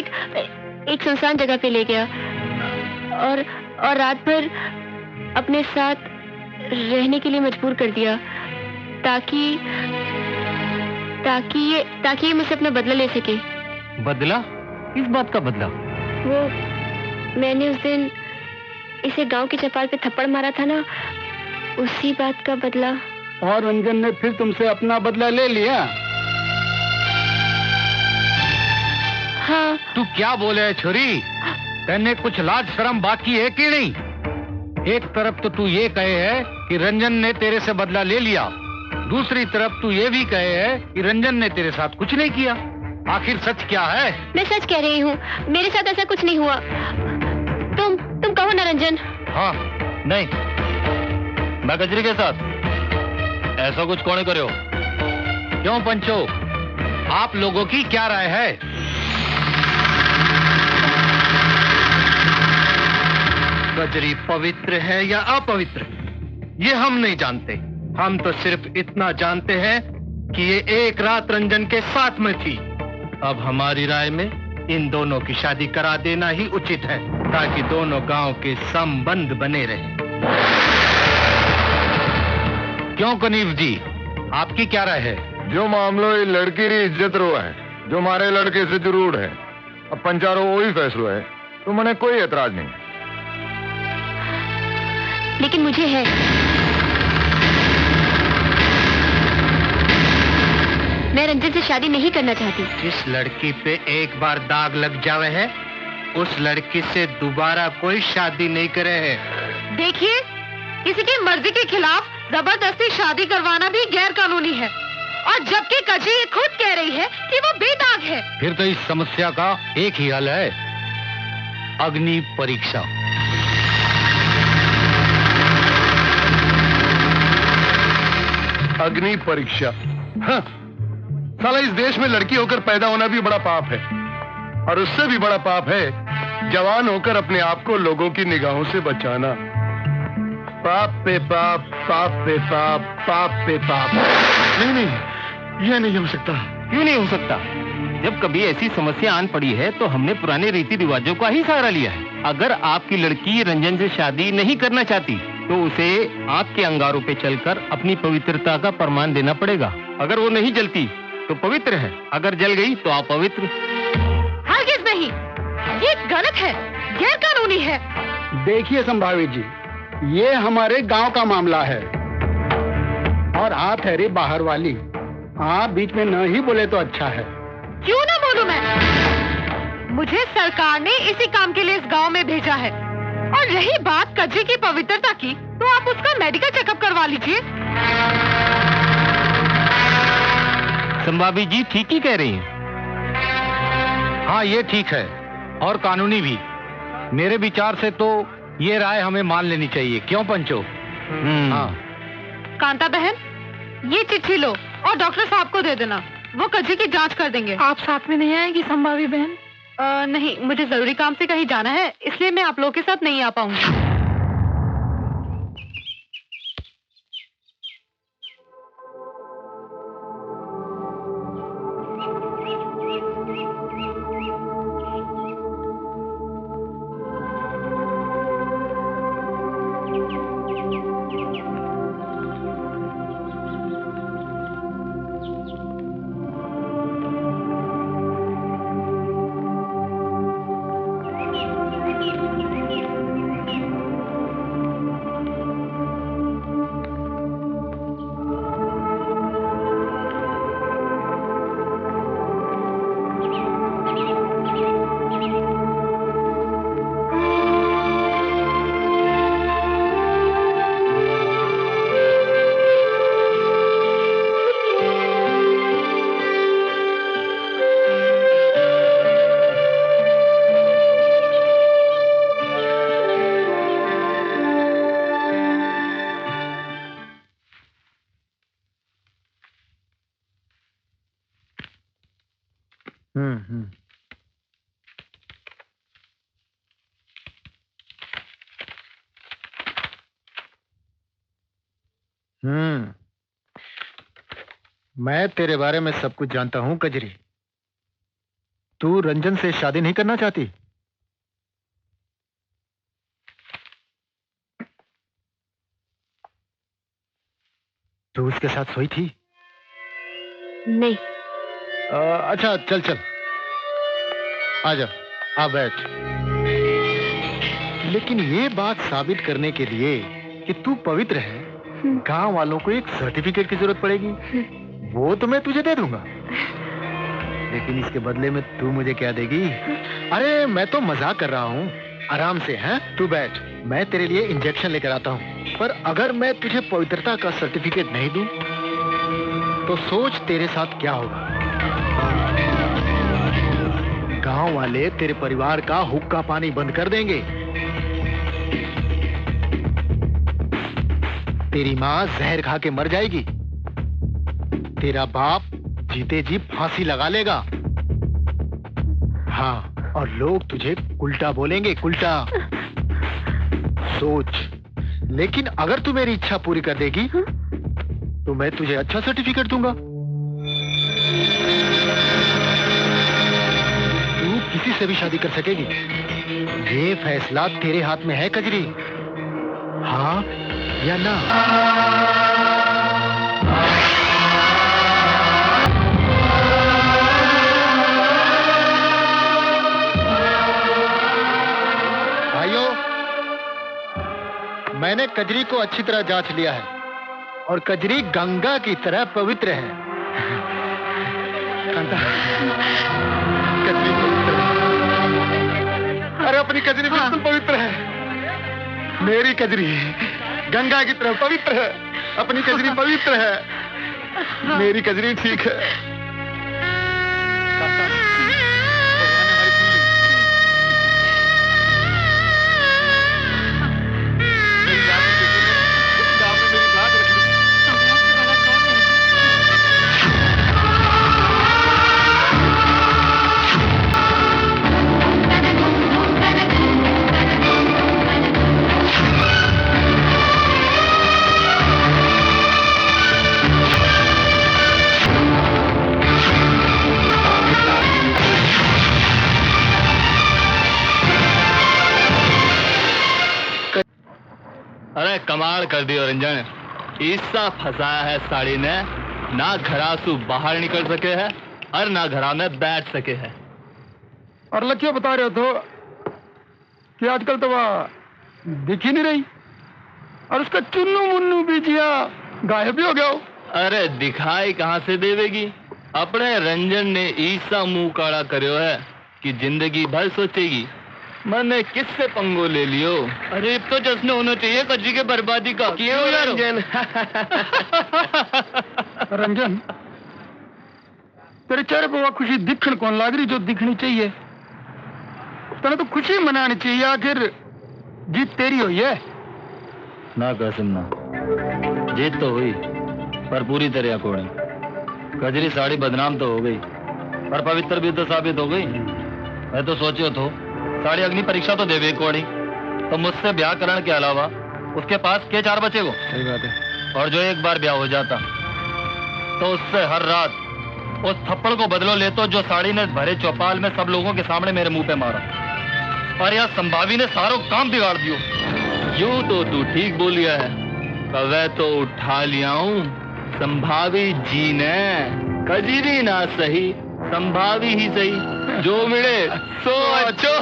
एक सुनसान जगह पे ले गया और रात भर अपने साथ रहने के लिए मजबूर कर दिया ताकि ये मुझसे अपना बदला ले सके। बदला? किस बात का बदला? वो मैंने उस दिन इसे गांव के चौपाल पे थप्पड़ मारा था ना, उसी बात का बदला। और रंजन ने फिर तुमसे अपना बदला ले लिया? हाँ। तू क्या बोले है छोरी? तेने कुछ लाज शर्म बाकी है कि नहीं? एक तरफ तो तू ये कहे है कि रंजन ने तेरे से बदला ले लिया, दूसरी तरफ तू ये भी कहे है कि रंजन ने तेरे साथ कुछ नहीं किया। आखिर सच क्या है? मैं सच कह रही हूँ, मेरे साथ ऐसा कुछ नहीं हुआ। तुम कहो ना रंजन। हाँ, नहीं, मैं कजरी के साथ ऐसा कुछ कौन करे हो? क्यों पंचो, आप लोगों की क्या राय है? कजरी पवित्र है या अपवित्र, ये हम नहीं जानते। हम तो सिर्फ इतना जानते हैं कि ये एक रात रंजन के साथ में थी। अब हमारी राय में इन दोनों की शादी करा देना ही उचित है, ताकि दोनों गांव के संबंध बने रहें। क्यों कनीफ जी, आपकी क्या राय है? जो मामलो ये लड़की री इज्जत रो है, जो हमारे लड़के से जरूर है, अब पंचारो वही फैसलो है, तो मैंने कोई एतराज नहीं। लेकिन मुझे है। मैं रंजन से शादी नहीं करना चाहती। जिस लड़की पे एक बार दाग लग जावे है, उस लड़की से दोबारा कोई शादी नहीं करे है। देखिए, किसी की मर्जी के खिलाफ जबरदस्ती शादी करवाना भी गैर कानूनी है, और जबकि कजरी खुद कह रही है कि वो बेदाग है। फिर तो इस समस्या का एक ही हल है, अग्नि परीक्षा। अग्नि परीक्षा? हाँ, साला इस देश में लड़की होकर पैदा होना भी बड़ा पाप है, और उससे भी बड़ा पाप है जवान होकर अपने आप को लोगों की निगाहों से बचाना। पाप पे पाप, पाप पे पाप, पाप पे पाप। नहीं, यह नहीं हो सकता। क्यों नहीं हो सकता? जब कभी ऐसी समस्या आन पड़ी है तो हमने पुराने रीति रिवाजों का ही सहारा लिया है। अगर आपकी लड़की रंजन से शादी नहीं करना चाहती तो उसे आग के अंगारों पे चलकर अपनी पवित्रता का प्रमाण देना पड़ेगा। अगर वो नहीं जलती तो पवित्र है, अगर जल गई तो अपवित्र। हरगिज़ नहीं, ये गलत है, गैर कानूनी है। देखिए संभावित जी, ये हमारे गांव का मामला है और हाथ है रे बाहर वाली। हाँ, बीच में न ही बोले तो अच्छा है। क्यों ना बोलूं मैं? मुझे सरकार ने इसी काम के लिए इस गांव में भेजा है। और रही बात कजरी की पवित्रता की, तो आप उसका मेडिकल चेकअप करवा लीजिए। संभाबी जी ठीक ही कह रही हैं। हाँ, ये ठीक है और कानूनी भी। मेरे विचार से तो ये राय हमें मान लेनी चाहिए। क्यों पंचो? हाँ। कांता बहन, ये चिट्ठी लो और डॉक्टर साहब को दे देना। वो कजरी की जांच कर देंगे। आप साथ में नहीं आएगी संभावी बहन? नहीं, मुझे जरूरी काम से कहीं जाना है, इसलिए मैं आप लोगों के साथ नहीं आ पाऊंगी। मैं तेरे बारे में सब कुछ जानता हूं कजरी। तू रंजन से शादी नहीं करना चाहती? तू उसके साथ सोई थी? नहीं। अच्छा, चल चल, आजा, आ बैठ। लेकिन ये बात साबित करने के लिए कि तू पवित्र है, गांव वालों को एक सर्टिफिकेट की जरूरत पड़ेगी। वो तो मैं तुझे दे दूंगा, लेकिन इसके बदले में तू मुझे क्या देगी? अरे मैं तो मजाक कर रहा हूँ, आराम से। हैं, तू बैठ, मैं तेरे लिए इंजेक्शन लेकर आता हूँ। पर अगर मैं तुझे पवित्रता का सर्टिफिकेट नहीं दूं, तो सोच तेरे साथ क्या होगा। गांव वाले तेरे परिवार का हुक्का पानी बंद कर देंगे। तेरी माँ जहर खा के मर जाएगी। तेरा बाप जीते जी फांसी लगा लेगा। हाँ, और लोग तुझे उल्टा बोलेंगे, उल्टा। सोच, लेकिन अगर तू मेरी इच्छा पूरी कर देगी तो मैं तुझे अच्छा सर्टिफिकेट दूंगा। तू किसी से भी शादी कर सकेगी। ये फैसला तेरे हाथ में है कजरी, हाँ या ना। भाइयों, मैंने कजरी को अच्छी तरह जांच लिया है और कजरी गंगा की तरह पवित्र है। कांता, कजरी पवित्र है। अरे अपनी कजरी बिल्कुल पवित्र है। मेरी कजरी गंगा की तरह पवित्र है। अपनी कजरी पवित्र है। मेरी कजरी ठीक है। कांता, भगवान ने हमारी सुन ली। मेरी बात नहीं देखी, गाँव में मेरी बात रख ली। अरे कमाल कर दियो रंजन, ऐसा फंसाया है साड़ी ने, ना घरासू बाहर निकल सके है और ना घरा में बैठ सके है। और लक्ष्य बता रहे हो तो कि आजकल तो वह दिख ही नहीं रही, और उसका चुन्नू मुन्नू भी जिया गायब भी हो गया हो। अरे दिखाई कहाँ से देवेगी? अपने रंजन ने ईसा मुंह काला करो है कि जिंदगी भर सोचेगी। मैंने किससे पंगो ले लियो? अरे अब तो जश्न होना चाहिए कच्ची के बर्बादी का। क्यों रंजन? रंजन, तेरे चेहरे पर वह खुशी दिखण कौन लाग रही जो दिखनी चाहिए? तेने तो खुशी मनानी चाहिए, आखिर जीत तेरी हुई है। ना कासिम ना, जीत तो हुई पर पूरी तरह अकोड़ी। कजरी साड़ी बदनाम तो हो गई पर पवित्र भी तो साबित हो गई। मैं तो सोचियो तो साड़ी अग्नि परीक्षा तो देवे कोड़ी, तो मुझसे ब्याह करने के अलावा उसके पास के 4 बचे को। सही बात है। और जो एक बार ब्याह हो जाता तो उससे हर रात उस थप्पड़ को बदलो ले तो जो साड़ी ने भरे चौपाल में सब लोगों के सामने मेरे मुंह पे मारा। और यह संभावी ने सारों काम बिगाड़ दियो। यूं तो तू ठीक बोलिया है, कवे तो उठा लिया हूं संभावी जी ने। कजरी ना सही, संभावी ही सही, जो मिले सो अच्छो।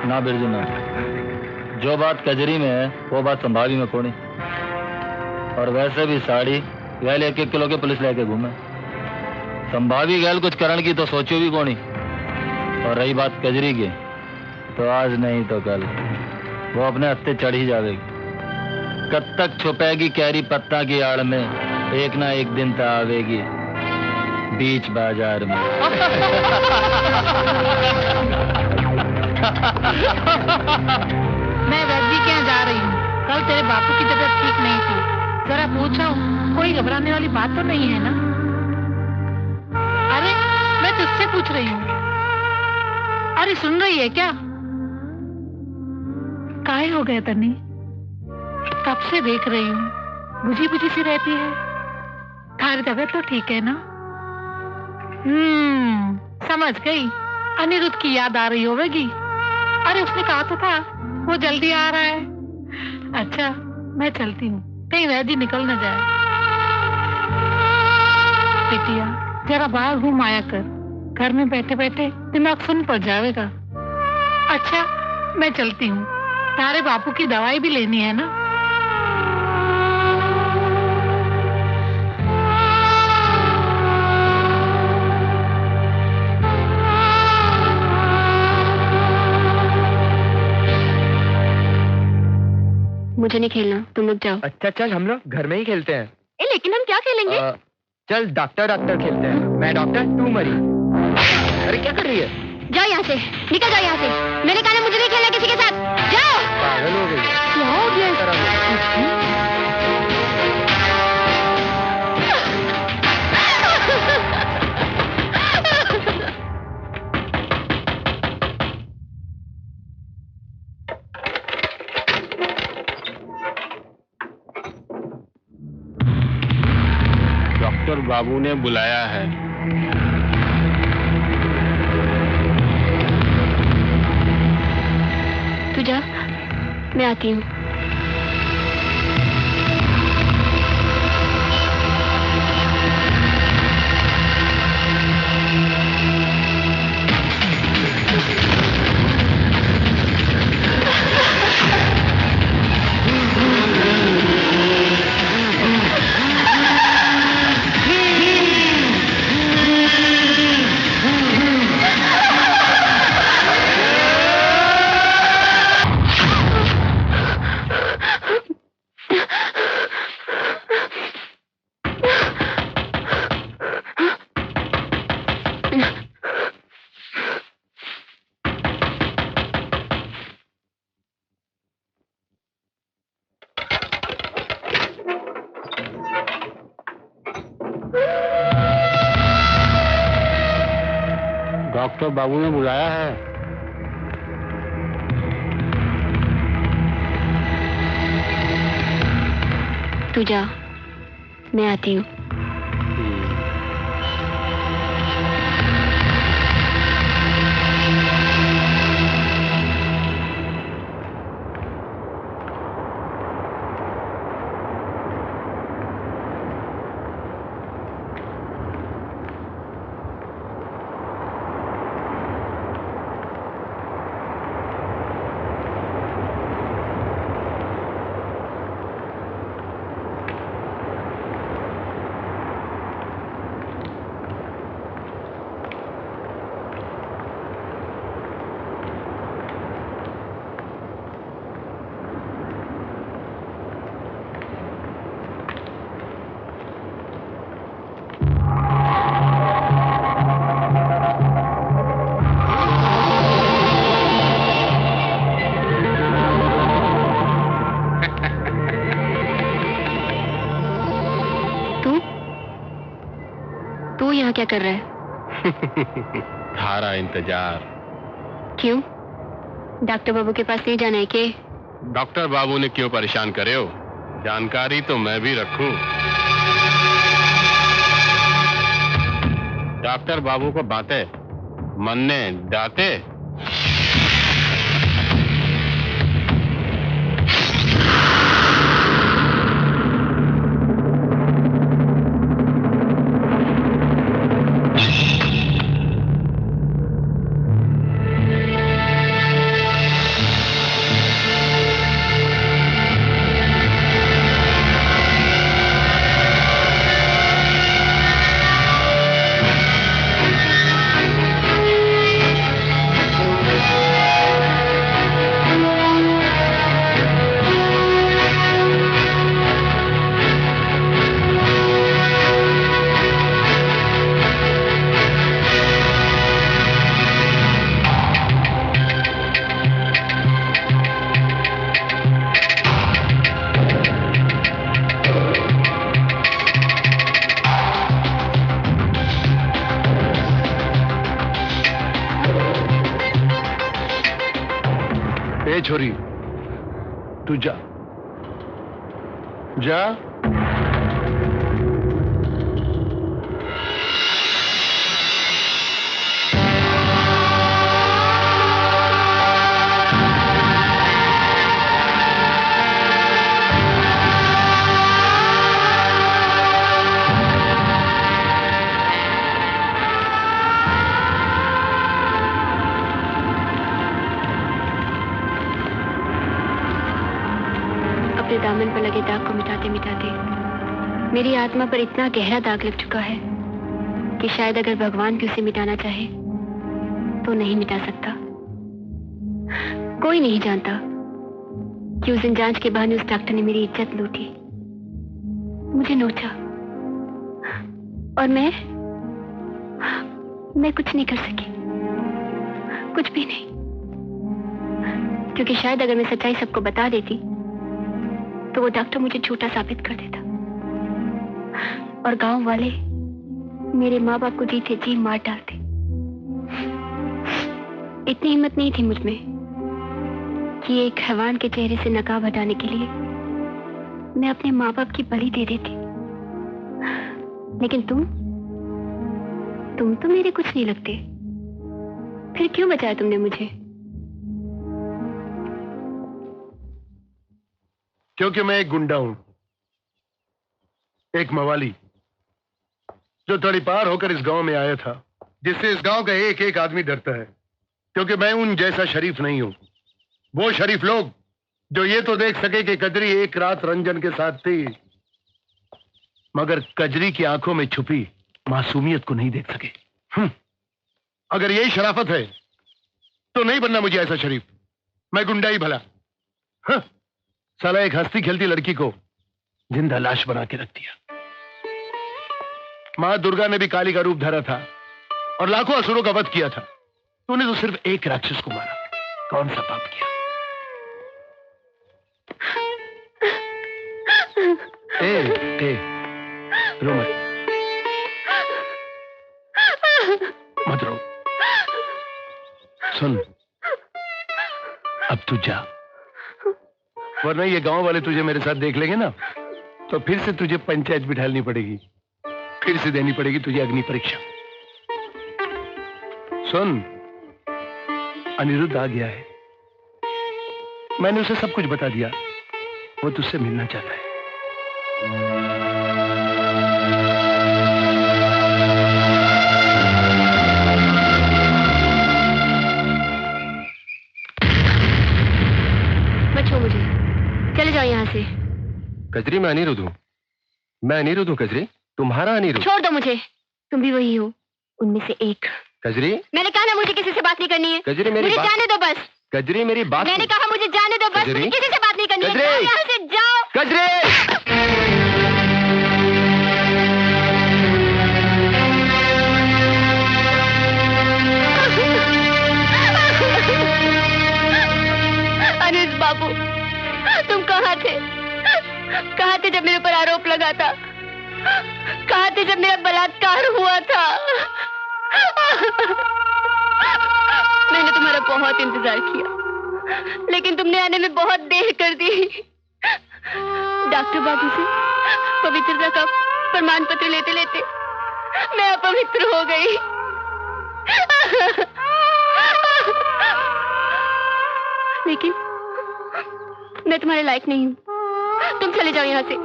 ना बिरजू ना, जो बात कजरी में है वो बात संभावी में कोनी। और वैसे भी साड़ी गैल 1-1 किलो के पुलिस लेके घूमे। संभावी गैल कुछ करण की तो सोचो भी कोनी। और रही बात कजरी की, तो आज नहीं तो कल वो अपने हत्थे चढ़ ही जाएगी। कब तक छुपेगी कैरी पत्ता की आड़ में, एक ना एक दिन तो आवेगी बीच बाजार में। मैं वैद्य के यहाँ जा रही हूँ। कल तेरे बापू की तबीयत ठीक नहीं थी, जरा पूछा कोई घबराने वाली बात तो नहीं है ना? अरे मैं तुझसे पूछ रही हूँ। अरे सुन रही है क्या? काहे हो गया तन्नी? कब से देख रही हूँ, बुझी बुझी सी रहती है। थारी तबीयत तो ठीक है ना? समझ गई, अनिरुद्ध की याद आ रही होगी। अरे उसने कहा तो था वो जल्दी आ रहा है। अच्छा मैं चलती हूँ, कहीं वैद्य निकल न जाए। बेटिया जरा बाहर घूम आया कर, घर में बैठे बैठे दिमाग सुन पड़ जाएगा। अच्छा मैं चलती हूँ, तारे बापू की दवाई भी लेनी है ना। मुझे नहीं खेलना, तुम लोग जाओ। अच्छा चल हम लोग घर में ही खेलते हैं। लेकिन हम क्या खेलेंगे? चल डॉक्टर खेलते हैं। मैं डॉक्टर तू मरी। अरे क्या कर रही है? जाओ यहाँ से, निकल जाओ यहाँ से। मैंने कहा मुझे नहीं खेलना किसी के साथ, जाओ। पागल हो गई। क्या हो गया? डॉक्टर बाबू ने बुलाया है। तू जा, मैं आती हूँ। डॉक्टर बाबू ने बुलाया है। तू जा, मैं आती हूँ। तू यहाँ क्या कर रहा है? थारा इंतजार। क्यों? डॉक्टर बाबू के पास नहीं जाना है के? डॉक्टर बाबू ने क्यों परेशान करे हो? जानकारी तो मैं भी रखूं। डॉक्टर बाबू को बातें मनने डाते। छोरी तू जा जा। दामन पर लगे दाग को मिटाते मिटाते मेरी आत्मा पर इतना गहरा दाग लग चुका है कि शायद अगर भगवान भी उसे मिटाना चाहे तो नहीं मिटा सकता। कोई नहीं जानता कि उस दिन जांच के बहाने उस डॉक्टर ने मेरी इज्जत लूटी, मुझे नोचा, और मैं कुछ नहीं कर सकी, कुछ भी नहीं, क्योंकि शायद अगर मैं सच्चाई सबको बता देती तो वो डॉक्टर मुझे झूठा साबित कर देता और गांव वाले मेरे माँ बाप को जीते जी मार डालते। इतनी हिम्मत नहीं थी मुझ में कि एक हैवान के चेहरे से नकाब हटाने के लिए मैं अपने माँ बाप की बलि दे देती। लेकिन तुम तो मेरे कुछ नहीं लगते, फिर क्यों बचाया तुमने मुझे? क्योंकि मैं एक गुंडा हूं, एक मवाली जो तड़ीपार होकर इस गांव में आया था, जिससे इस गांव का एक एक आदमी डरता है। क्योंकि मैं उन जैसा शरीफ नहीं हूं। वो शरीफ लोग जो ये तो देख सके कि कजरी एक रात रंजन के साथ थी, मगर कजरी की आंखों में छुपी मासूमियत को नहीं देख सके। अगर यही शराफत है तो नहीं बनना मुझे ऐसा शरीफ, मैं गुंडा ही भला। साला एक हंसती खेलती लड़की को जिंदा लाश बना के रख दिया। मां दुर्गा ने भी काली का रूप धरा था और लाखों असुरों का वध किया था। तूने तो सिर्फ एक राक्षस को मारा, कौन सा पाप किया? ए, रो मत रो। सुन, अब तू जा, वरना ये गांव वाले तुझे मेरे साथ देख लेंगे ना, तो फिर से तुझे पंचायत बिठानी पड़ेगी, फिर से देनी पड़ेगी तुझे अग्नि परीक्षा। सुन, अनिरुद्ध आ गया है, मैंने उसे सब कुछ बता दिया, वो तुझसे मिलना चाहता है। बचो मुझे, चले जाओ यहाँ से। कजरी, मैं अनिरुद्ध हूँ, मैं अनिरुद्ध हूँ कजरी, तुम्हारा अनिरुद्ध। छोड़ दो मुझे, तुम भी वही हो, उनमें से एक। कजरी, मैंने कहा ना मुझे किसी से बात नहीं करनी है। कजरी मेरी मुझे बात जाने दो बस। कजरी मेरी बात, मैंने कहा मुझे जाने दो बस, मुझे किसी से बात नहीं करनी है। जाओ यहाँ से, जाओ। कजरी, अनिरुद्ध बाबू, तुम कहाँ थे? कहाँ थे जब मेरे ऊपर आरोप लगा था? कहाँ थे जब मेरा बलात्कार हुआ था? मैंने तुम्हारा बहुत इंतजार किया, लेकिन तुमने आने में बहुत देर कर दी। डॉक्टर बाबू से पवित्रता का प्रमाण पत्र लेते लेते मैं अपवित्र हो गई। लेकिन मैं तुम्हारे लायक नहीं हूँ। तुम चले जाओ यहाँ से,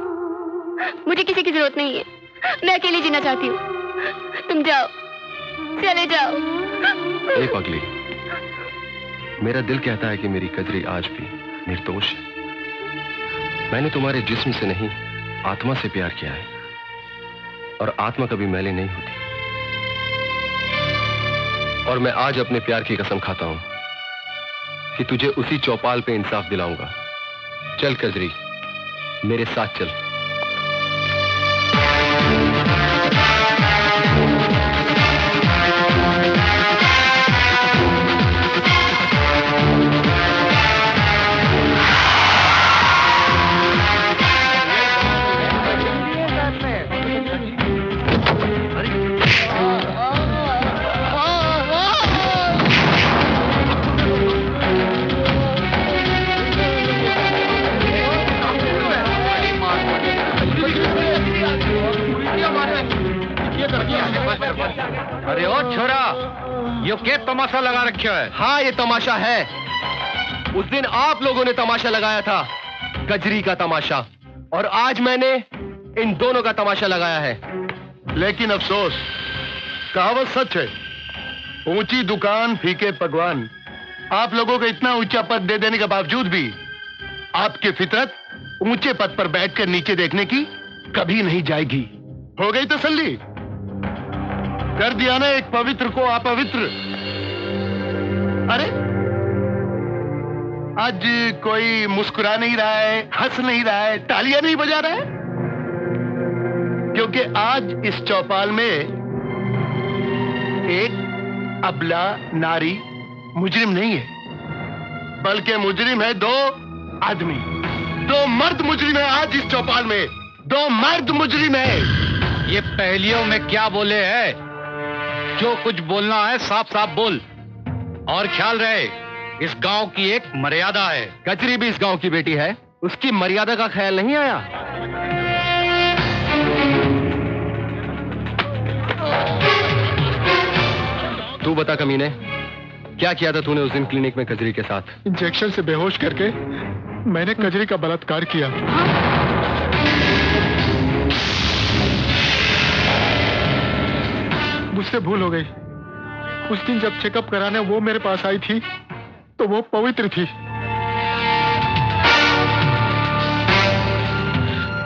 मुझे किसी की जरूरत नहीं है। मैं अकेली जीना चाहती हूँ। तुम जाओ, चले जाओ। ए पगली, मेरा दिल कहता है कि मेरी कजरी आज भी निर्दोष है। मैंने तुम्हारे जिस्म से नहीं, आत्मा से प्यार किया है, और आत्मा कभी मैले नहीं होती। और मैं आज अपने प्यार की कसम खाता हूं कि तुझे उसी चौपाल पे इंसाफ दिलाऊंगा। चल कजरी, मेरे साथ चल। अरे ओ छोरा, यो क्या तमाशा लगा रखा है? हाँ, ये तमाशा है। उस दिन आप लोगों ने तमाशा लगाया था, कजरी का तमाशा, और आज मैंने इन दोनों का तमाशा लगाया है। लेकिन अफसोस, कहावत सच है, ऊंची दुकान फीके पकवान। आप लोगों को इतना ऊंचा पद दे देने के बावजूद भी आपकी फितरत ऊंचे पद पर बैठकर नीचे देखने की कभी नहीं जाएगी। हो गई तसल्ली? कर दिया ना एक पवित्र को अपवित्र। अरे आज कोई मुस्कुरा नहीं रहा है, हंस नहीं रहा है, तालियां नहीं बजा रहा है, क्योंकि आज इस चौपाल में एक अबला नारी मुजरिम नहीं है, बल्कि मुजरिम है दो आदमी, दो मर्द मुजरिम है। आज इस चौपाल में दो मर्द मुजरिम है। ये पहेलियों में क्या बोले है? जो कुछ बोलना है साफ साफ बोल, और ख्याल रहे इस गांव की एक मर्यादा है। कजरी भी इस गांव की बेटी है, उसकी मर्यादा का ख्याल नहीं आया? तू बता कमीने, क्या किया था तूने उस दिन क्लिनिक में कजरी के साथ? इंजेक्शन से बेहोश करके मैंने कजरी का बलात्कार किया। मुझसे भूल हो गई। उस दिन जब चेकअप कराने वो मेरे पास आई थी तो वो पवित्र थी।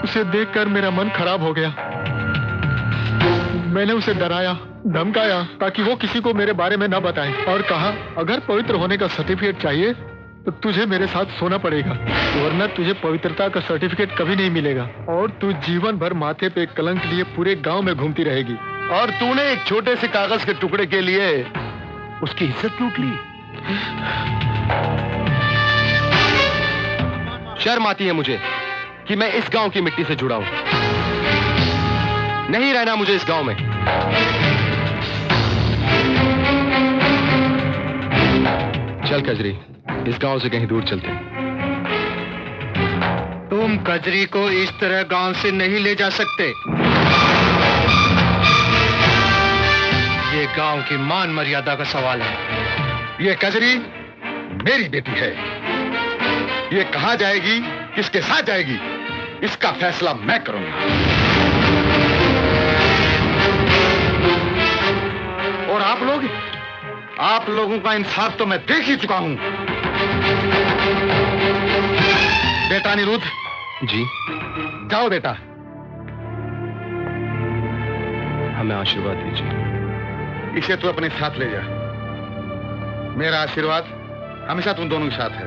उसे देखकर मेरा मन खराब हो गया। मैंने उसे डराया, धमकाया ताकि वो किसी को मेरे बारे में ना बताए, और कहा अगर पवित्र होने का सर्टिफिकेट चाहिए तो तुझे मेरे साथ सोना पड़ेगा, वरना तुझे पवित्रता का सर्टिफिकेट कभी नहीं मिलेगा, और तू जीवन भर माथे पे कलंक लिए पूरे गांव में घूमती रहेगी। और तूने एक छोटे से कागज के टुकड़े के लिए उसकी इज्जत लूट ली। शर्म आती है मुझे कि मैं इस गांव की मिट्टी से जुड़ा हूं। नहीं रहना मुझे इस गांव में। चल कजरी, इस गांव से कहीं दूर चलते हैं। तुम कजरी को इस तरह गांव से नहीं ले जा सकते। ये गांव की मान मर्यादा का सवाल है। ये कजरी मेरी बेटी है। ये कहां जाएगी, किसके साथ जाएगी, इसका फैसला मैं करूंगा। और आप लोगों का इंसाफ तो मैं देख ही चुका हूं। बेटा अनिरुद्ध जी, जाओ बेटा। हमें आशीर्वाद दीजिए। इसे तू अपने साथ ले जा। मेरा आशीर्वाद हमेशा तुम दोनों के साथ है।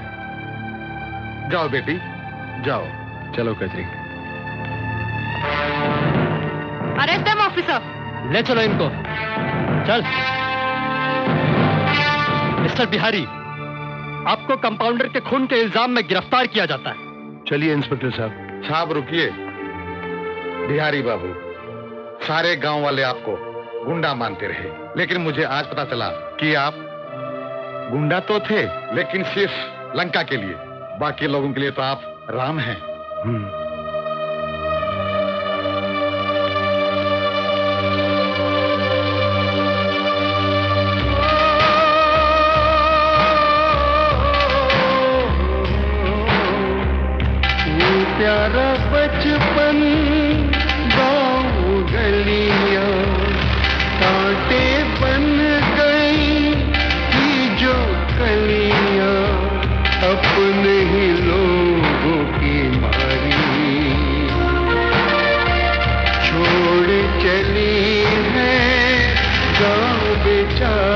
जाओ बेटी, जाओ। चलो कजरी। Arrest them officer. ले चलो इनको। चल। मिस्टर बिहारी, आपको कंपाउंडर के खून के इल्जाम में गिरफ्तार किया जाता है। चलिए इंस्पेक्टर साहब। साहब रुकिए। बिहारी बाबू, सारे गांव वाले आपको गुंडा मानते रहे, लेकिन मुझे आज पता चला कि आप गुंडा तो थे, लेकिन सिर्फ लंका के लिए, बाकी लोगों के लिए तो आप राम हैं। प्यारा बचपन गाँव गलियां कांटे बन गई थी जो कलियां अपने ही लोगों की मारी छोड़ चली है गाँव बेचारा